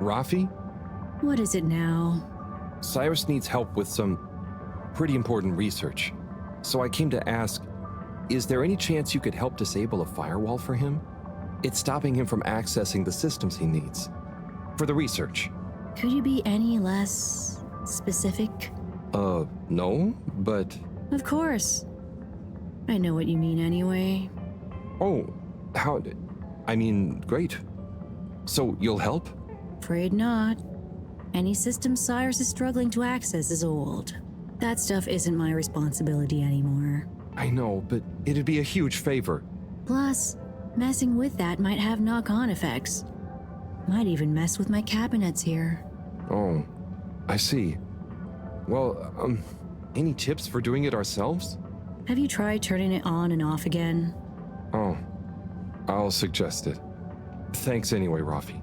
Raffi? What is it now? Cyrus needs help with some pretty important research. So I came to ask, is there any chance you could help disable a firewall for him? It's stopping him from accessing the systems he needs. For the research. Could you be any less specific? No, but... Of course. I know what you mean anyway. Oh, how... I mean, great. So you'll help? Afraid not. Any system Cyrus is struggling to access is old. That stuff isn't my responsibility anymore. I know, but it'd be a huge favor. Plus, messing with that might have knock-on effects. Might even mess with my cabinets here. Oh, I see. Well, any tips for doing it ourselves? Have you tried turning it on and off again? Oh, I'll suggest it. Thanks anyway, Raffi.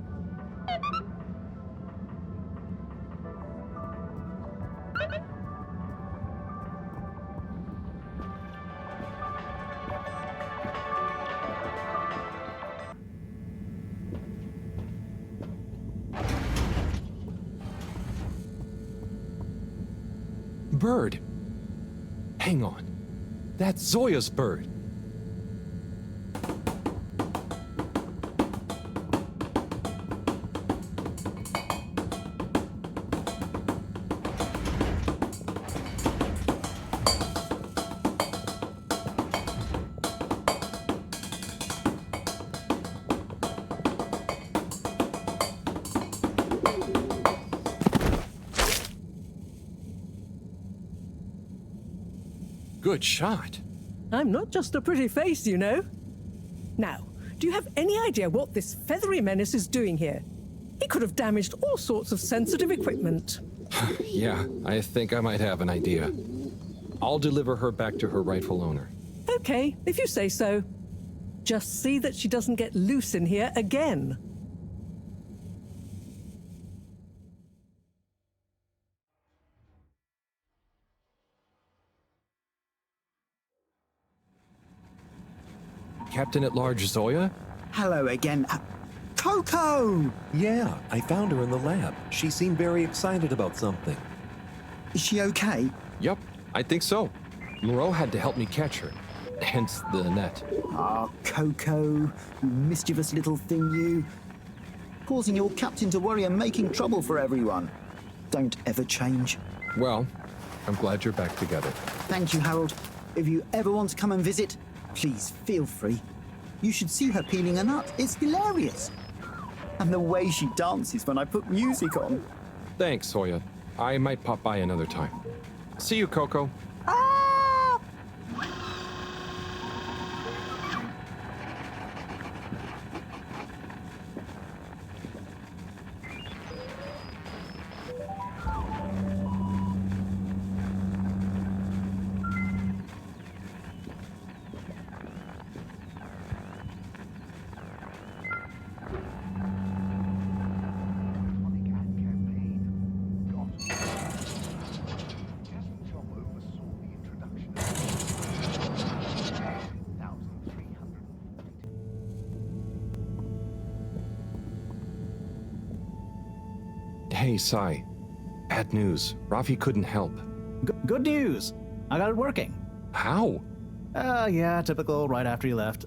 bird. Hang on. That's Zoya's bird. Good shot. I'm not just a pretty face, you know. Now, do you have any idea what this feathery menace is doing here? He could have damaged all sorts of sensitive equipment. Yeah, I think I might have an idea. I'll deliver her back to her rightful owner. Okay, if you say so. Just see that she doesn't get loose in here again. Captain at Large Zoya? Hello again. Coco! Yeah, I found her in the lab. She seemed very excited about something. Is she okay? Yup, I think so. Moreau had to help me catch her. Hence the net. Ah, Coco, you mischievous little thing, you. Causing your captain to worry and making trouble for everyone. Don't ever change. Well, I'm glad you're back together. Thank you, Harold. If you ever want to come and visit, please feel free. You should see her peeling a nut. It's hilarious. And the way she dances when I put music on. Thanks, Zoya. I might pop by another time. See you, Coco. Hey, Sai. Bad news. Rafi couldn't help. Good news. I got it working. How? Yeah, typical right after you left.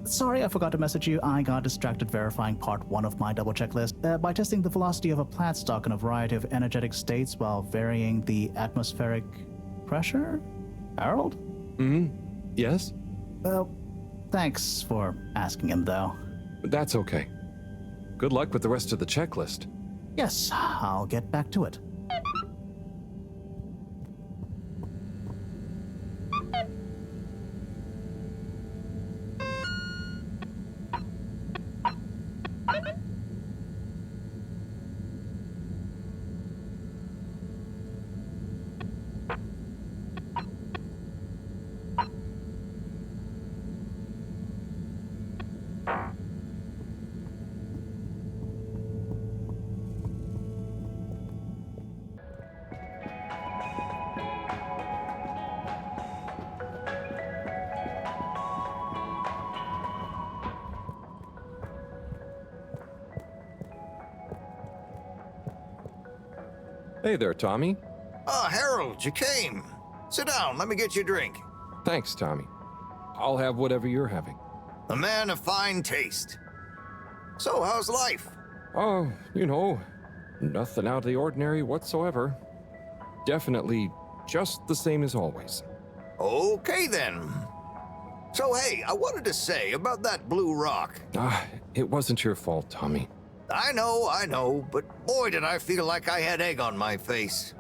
Sorry, I forgot to message you. I got distracted verifying part 1 of my double checklist by testing the velocity of a plant stock in a variety of energetic states while varying the atmospheric pressure. Harold? Yes? Well, thanks for asking him, though. That's okay. Good luck with the rest of the checklist. Yes, I'll get back to it. Hey there, Tommy. Ah, Harold, you came. Sit down, let me get you a drink. Thanks, Tommy. I'll have whatever you're having. A man of fine taste. So, how's life? Oh, nothing out of the ordinary whatsoever. Definitely just the same as always. Okay, then. So, hey, I wanted to say about that blue rock. It wasn't your fault, Tommy. I know, but boy did I feel like I had egg on my face.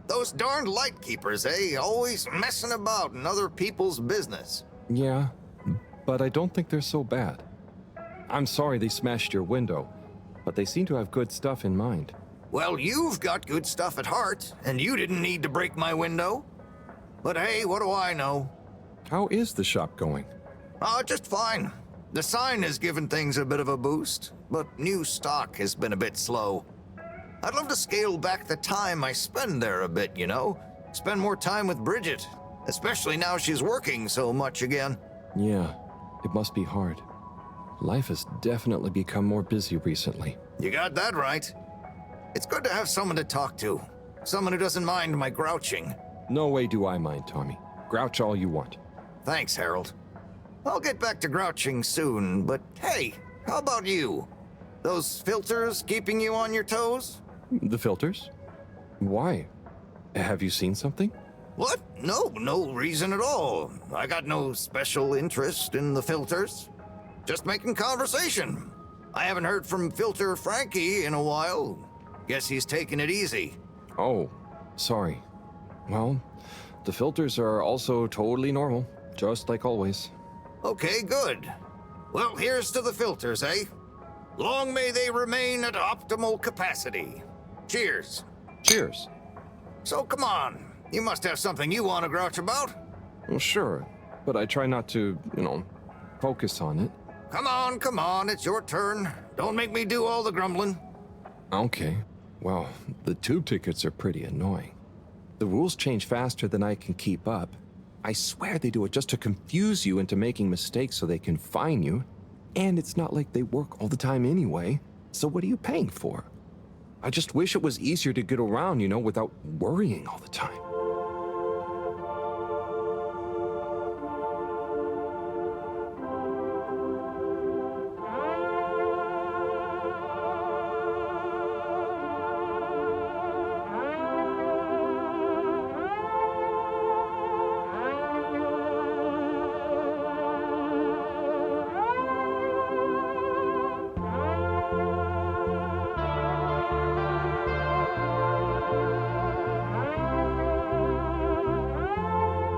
Those darned lightkeepers, always messing about in other people's business. Yeah, but I don't think they're so bad. I'm sorry they smashed your window, but they seem to have good stuff in mind. Well, you've got good stuff at heart, and you didn't need to break my window. But hey, what do I know? How is the shop going? Just fine. The sign has given things a bit of a boost, but new stock has been a bit slow. I'd love to scale back the time I spend there a bit, Spend more time with Bridget, especially now she's working so much again. Yeah, it must be hard. Life has definitely become more busy recently. You got that right. It's good to have someone to talk to. Someone who doesn't mind my grouching. No way do I mind, Tommy. Grouch all you want. Thanks, Harold. I'll get back to grouching soon, but hey, how about you? Those filters keeping you on your toes? The filters? Why? Have you seen something? What? No reason at all. I got no special interest in the filters. Just making conversation. I haven't heard from Filter Frankie in a while. Guess he's taking it easy. Oh, sorry. Well, the filters are also totally normal, just like always. Okay, good. Well, here's to the filters, eh? Long may they remain at optimal capacity. Cheers. Cheers. So come on, you must have something you want to grouch about. Well, sure, but I try not to, focus on it. Come on, it's your turn. Don't make me do all the grumbling. Okay. Well, the tube tickets are pretty annoying. The rules change faster than I can keep up. I swear they do it just to confuse you into making mistakes so they can fine you. And it's not like they work all the time anyway, so what are you paying for? I just wish it was easier to get around, without worrying all the time.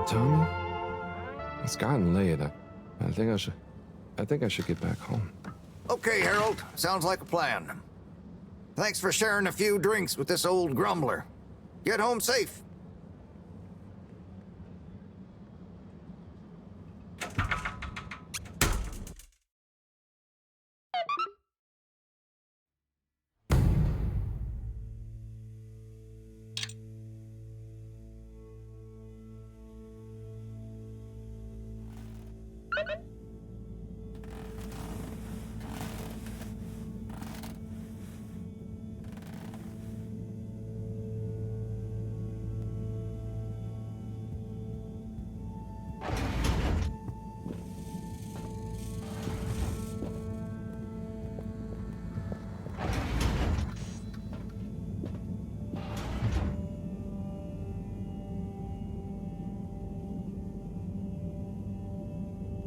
Tommy, it's gotten late. I think I should get back home. Okay, Harold. Sounds like a plan. Thanks for sharing a few drinks with this old grumbler. Get home safe.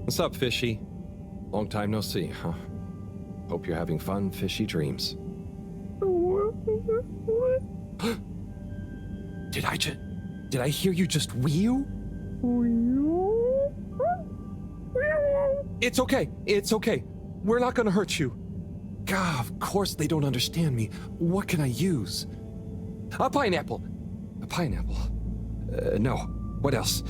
What's up, Fishy? Long time no see, huh? Hope you're having fun, fishy dreams. Did I hear you just wheel? It's okay. We're not gonna hurt you. God, of course they don't understand me. What can I use? A pineapple. No. What else?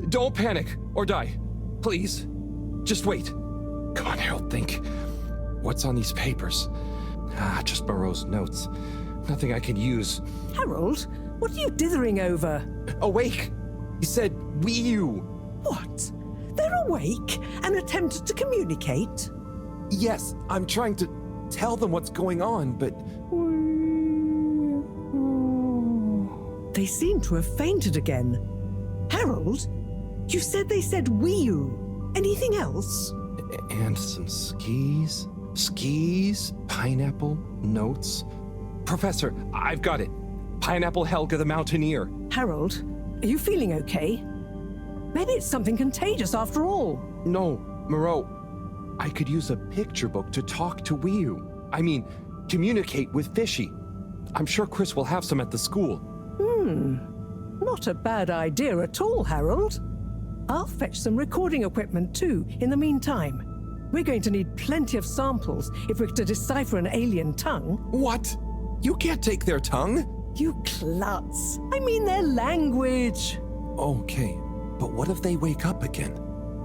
Don't panic or die. Please. Just wait. Come on, Harold, think. What's on these papers? Just Moreau's notes. Nothing I can use. Harold, what are you dithering over? Awake! He said, "we-you." What? They're awake and attempted to communicate? Yes, I'm trying to tell them what's going on, but... They seem to have fainted again. Harold, you said they said "we-you." Anything else? And some skis? Skis? Pineapple? Notes? Professor, I've got it. Pineapple Helga the Mountaineer. Harold, are you feeling okay? Maybe it's something contagious after all. No, Moreau. I could use a picture book to talk to we-you. I mean, communicate with Fishy. I'm sure Chris will have some at the school. Not a bad idea at all, Harold. I'll fetch some recording equipment too, in the meantime. We're going to need plenty of samples if we're to decipher an alien tongue. What? You can't take their tongue? You klutz. I mean their language. Okay, but what if they wake up again?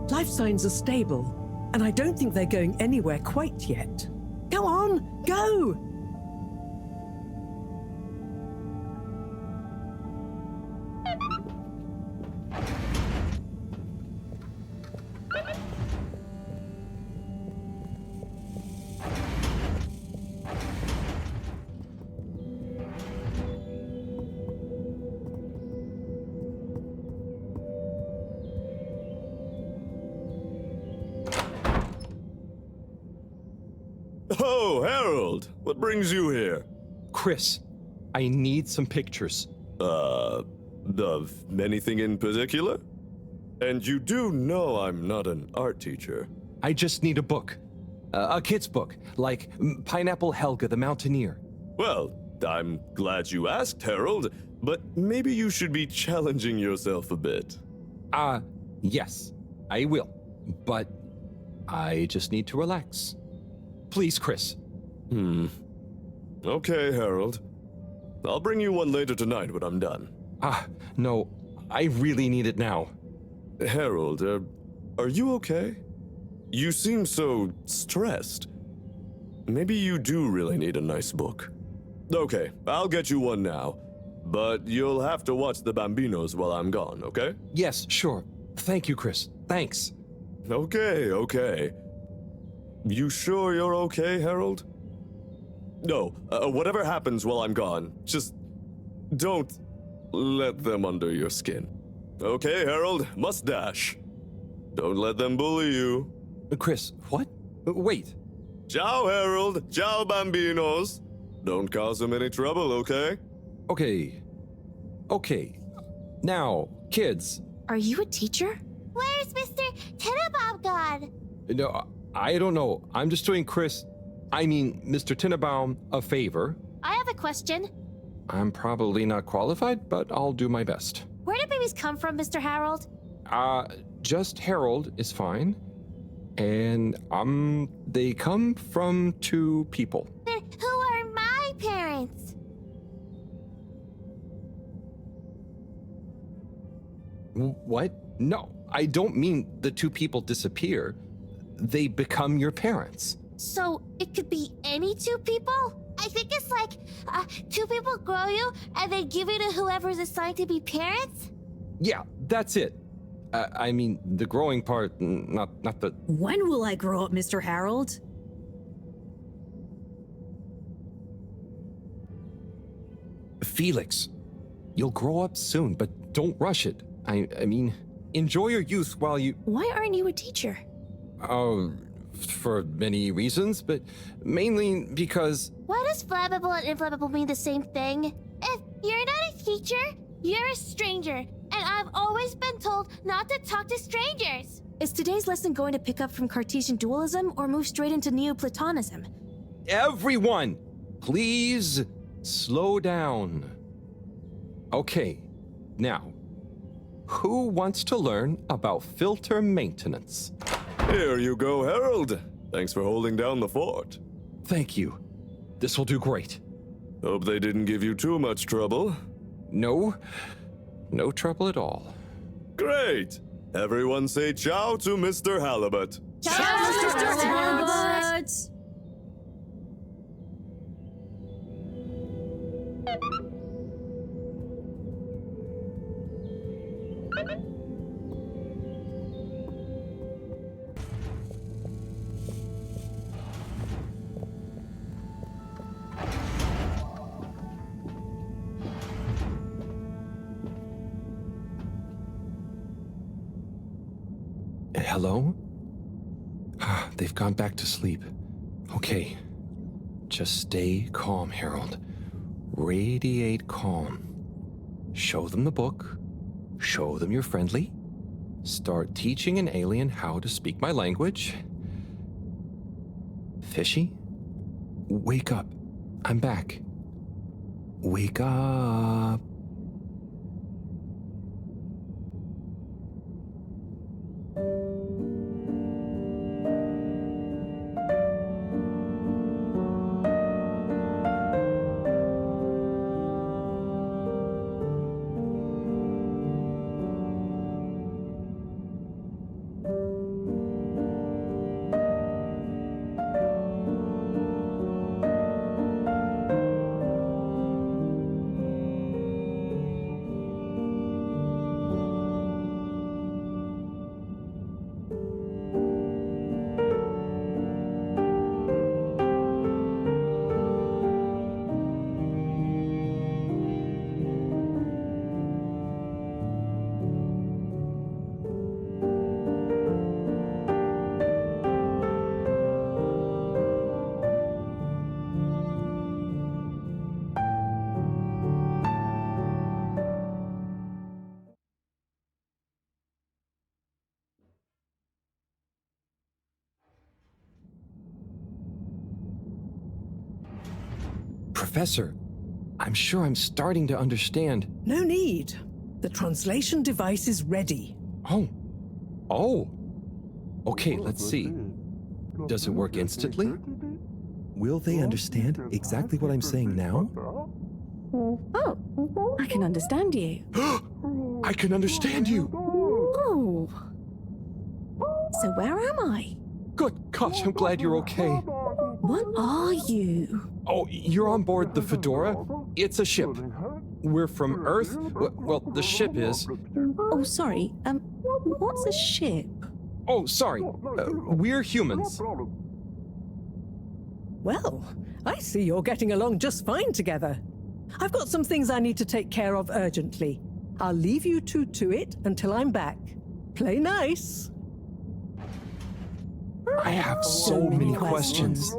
Life signs are stable, and I don't think they're going anywhere quite yet. Go on, go! Oh, Harold, what brings you here? Chris, I need some pictures. Of anything in particular? And you do know I'm not an art teacher. I just need a book. A kid's book, like Pineapple Helga the Mountaineer. Well, I'm glad you asked, Harold, but maybe you should be challenging yourself a bit. Yes, I will. But I just need to relax. Please, Chris. Okay, Harold. I'll bring you one later tonight when I'm done. No, I really need it now. Harold, are you okay? You seem so stressed. Maybe you do really need a nice book. Okay, I'll get you one now. But you'll have to watch the Bambinos while I'm gone, okay? Yes, sure. Thank you, Chris. Thanks. Okay. You sure you're okay, Harold? No, whatever happens while I'm gone, just don't let them under your skin. Okay, Harold, must dash. Don't let them bully you. Chris, what? Wait. Ciao, Harold. Ciao, Bambinos. Don't cause them any trouble, okay? Okay. Now, kids. Are you a teacher? Where's Mr. Tenenbaum gone? No, I don't know. I'm just doing Mr. Tenenbaum a favor. I have a question. I'm probably not qualified, but I'll do my best. Where do babies come from, Mr. Harold? Just Harold is fine. And, they come from 2 people. Who are my parents? What? No, I don't mean the 2 people disappear. They become your parents. So it could be any 2 people? I think it's like 2 people grow you and they give you to whoever's assigned to be parents? Yeah, that's it. I mean, the growing part, not the... When will I grow up, Mr. Harold? Felix, you'll grow up soon, but don't rush it. I mean, enjoy your youth while you... Why aren't you a teacher? For many reasons, but mainly because... Why does flammable and inflammable mean the same thing? If you're not a teacher, you're a stranger. And I've always been told not to talk to strangers. Is today's lesson going to pick up from Cartesian dualism or move straight into Neoplatonism? Everyone, please slow down. Okay, now, who wants to learn about filter maintenance? Here you go, Harold. Thanks for holding down the fort. Thank you. This will do great. Hope they didn't give you too much trouble. No trouble at all. Great! Everyone say ciao to Mr. Halibut. Ciao, Mr. Halibut! Hello? They've gone back to sleep. Okay. Just stay calm, Harold. Radiate calm. Show them the book. Show them you're friendly. Start teaching an alien how to speak my language. Fishy? Wake up. I'm back. Wake up. Professor, I'm sure I'm starting to understand. No need. The translation device is ready. Oh. Okay, let's see. Does it work instantly? Will they understand exactly what I'm saying now? Oh, I can understand you. I can understand you! Oh. So where am I? Good gosh, I'm glad you're okay. What are you? Oh, you're on board the Fedora? It's a ship. We're from Earth? Well, the ship is. Oh, sorry. What's a ship? Oh, sorry. We're humans. Well, I see you're getting along just fine together. I've got some things I need to take care of urgently. I'll leave you two to it until I'm back. Play nice. I have so many questions.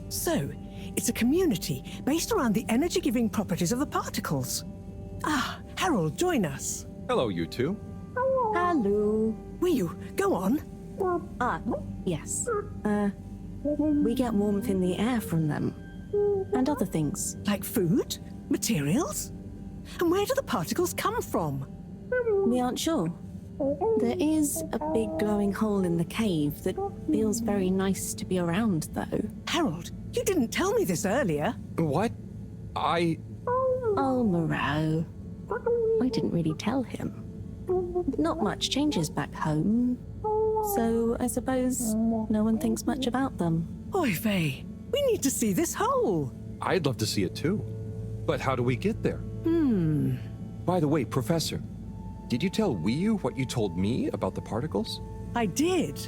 So, it's a community based around the energy-giving properties of the particles. Ah, Harold, join us. Hello, you two. Hello. Will go on? Yes. We get warmth in the air from them. And other things. Like food? Materials? And where do the particles come from? We aren't sure. There is a big glowing hole in the cave that feels very nice to be around, though. Harold, you didn't tell me this earlier. What? Oh, Moreau. I didn't really tell him. Not much changes back home. So I suppose no one thinks much about them. Oy vey, we need to see this hole. I'd love to see it too. But how do we get there? By the way, Professor, did you tell Wiyu what you told me about the particles? I did.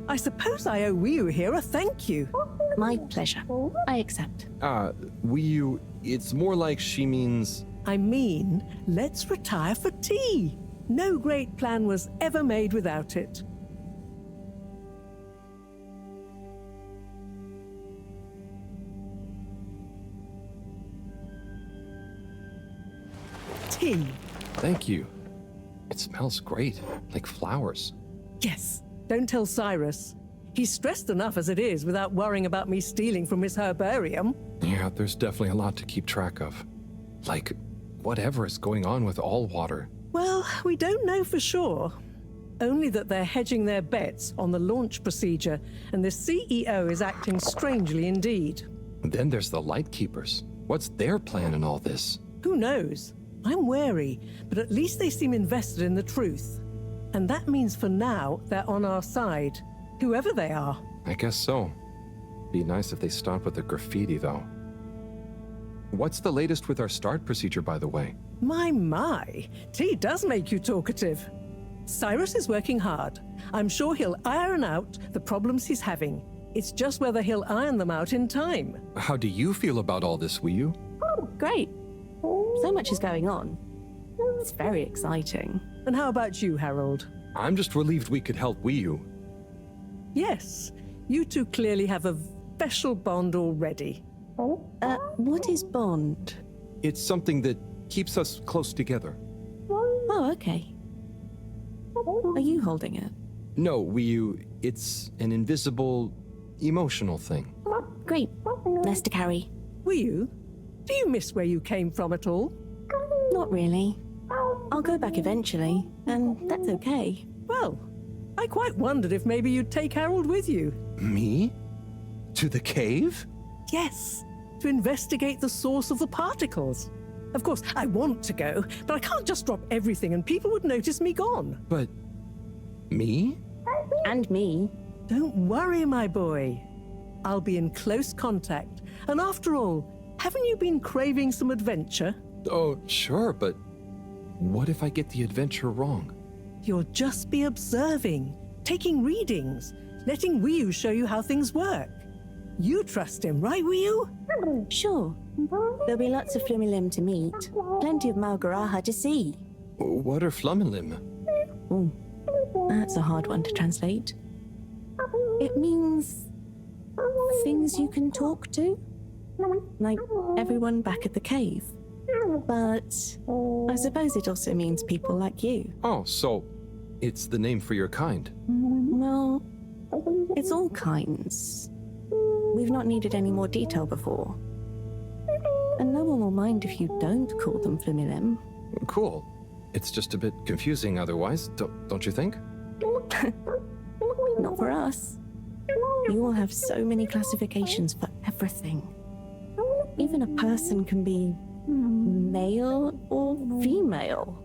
I suppose I owe Wiyu here a thank you. My pleasure. I accept. Wiyu, it's more like she means... I mean, let's retire for tea. No great plan was ever made without it. Tea. Thank you. It smells great, like flowers. Yes, don't tell Cyrus. He's stressed enough as it is without worrying about me stealing from his herbarium. Yeah, there's definitely a lot to keep track of. Like, whatever is going on with all water. Well, we don't know for sure. Only that they're hedging their bets on the launch procedure, and the CEO is acting strangely indeed. Then there's the Lightkeepers. What's their plan in all this? Who knows? I'm wary, but at least they seem invested in the truth. And that means for now, they're on our side. Whoever they are. I guess so. Be nice if they stop with the graffiti, though. What's the latest with our start procedure, by the way? My. Tea does make you talkative. Cyrus is working hard. I'm sure he'll iron out the problems he's having. It's just whether he'll iron them out in time. How do you feel about all this, Wiyu? Great. So much is going on. It's very exciting. And how about you, Harold? I'm just relieved we could help Wiyu. Yes, you two clearly have a special bond already. What is bond? It's something that keeps us close together. Oh, okay. Are you holding it? No, Wiyu, it's an invisible, emotional thing. Great. Less to carry. Wiyu, do you miss where you came from at all? Not really. I'll go back eventually, and that's okay. Well, I quite wondered if maybe you'd take Harold with you. Me? To the cave? Yes, to investigate the source of the particles. Of course, I want to go, but I can't just drop everything and people would notice me gone. But... me? And me. Don't worry, my boy. I'll be in close contact. And after all, haven't you been craving some adventure? Oh, sure, but what if I get the adventure wrong? You'll just be observing, taking readings, letting Wiyu show you how things work. You trust him, right, Wiyu? Sure. There'll be lots of Flumilim to meet. Plenty of Malgaraha to see. What are Flumilim? Oh, that's a hard one to translate. It means things you can talk to. Like everyone back at the cave. But I suppose it also means people like you. Oh, so it's the name for your kind. Well, it's all kinds. We've not needed any more detail before. And no one will mind if you don't call them Flumilim. Cool. It's just a bit confusing otherwise, don't you think? Not for us. You all have so many classifications for everything. Even a person can be male or female.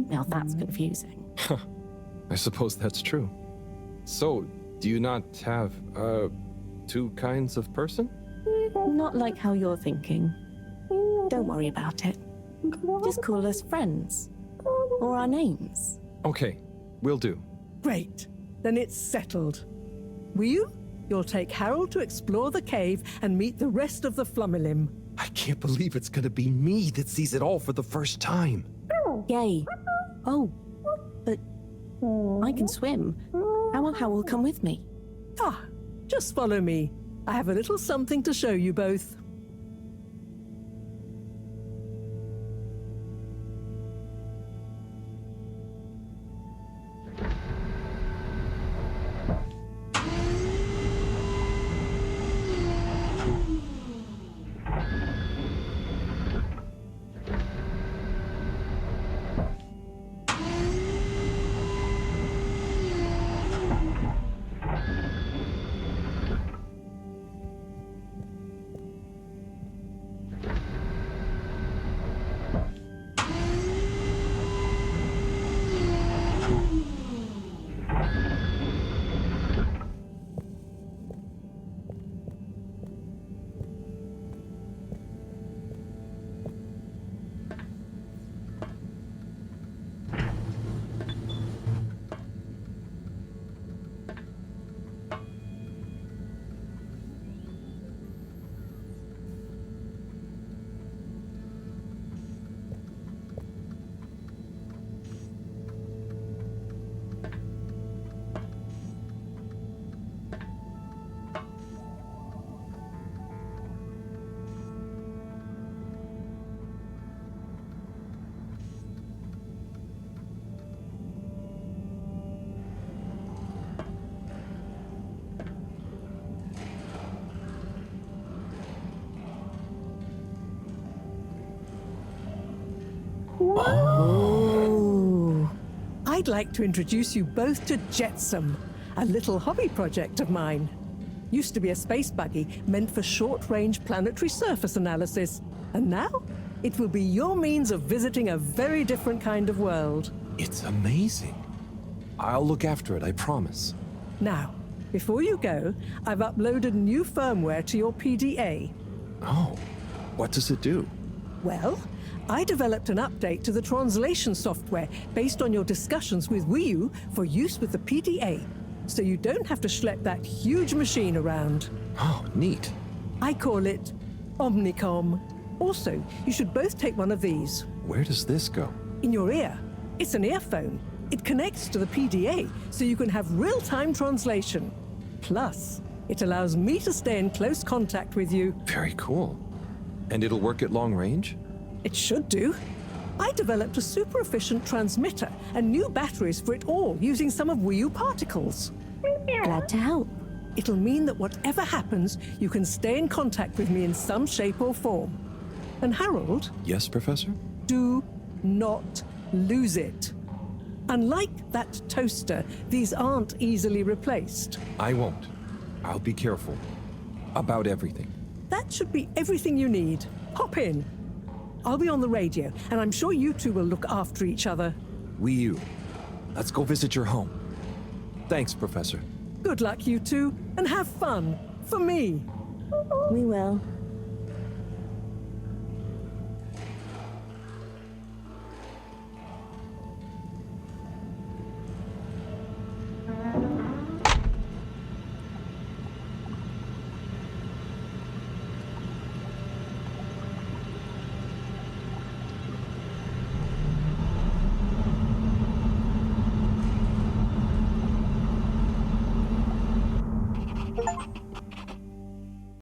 Now that's confusing. I suppose that's true. So, do you not have, two kinds of person? Not like how you're thinking. Don't worry about it. Just call us friends. Or our names. Okay, will do. Great. Then it's settled. Wiyu, you'll take Harold to explore the cave and meet the rest of the Flumilim. I can't believe it's gonna be me that sees it all for the first time. Yay. Oh, but I can swim. How will come with me? Ah, just follow me. I have a little something to show you both. Oh. I'd like to introduce you both to Jetsam, a little hobby project of mine. Used to be a space buggy meant for short-range planetary surface analysis. And now, it will be your means of visiting a very different kind of world. It's amazing. I'll look after it, I promise. Now, before you go, I've uploaded new firmware to your PDA. Oh, what does it do? Well, I developed an update to the translation software based on your discussions with Wiyu for use with the PDA, so you don't have to schlep that huge machine around. Oh, neat. I call it Omnicom. Also, you should both take one of these. Where does this go? In your ear. It's an earphone. It connects to the PDA, so you can have real-time translation. Plus, it allows me to stay in close contact with you. Very cool. And it'll work at long range? It should do. I developed a super-efficient transmitter and new batteries for it all using some of Wii U particles. Glad to help. It'll mean that whatever happens, you can stay in contact with me in some shape or form. And Harold? Yes, Professor? Do not lose it. Unlike that toaster, these aren't easily replaced. I won't. I'll be careful. About everything. That should be everything you need. Hop in. I'll be on the radio, and I'm sure you two will look after each other. Wii U. Let's go visit your home. Thanks, Professor. Good luck, you two, and have fun. For me. We will.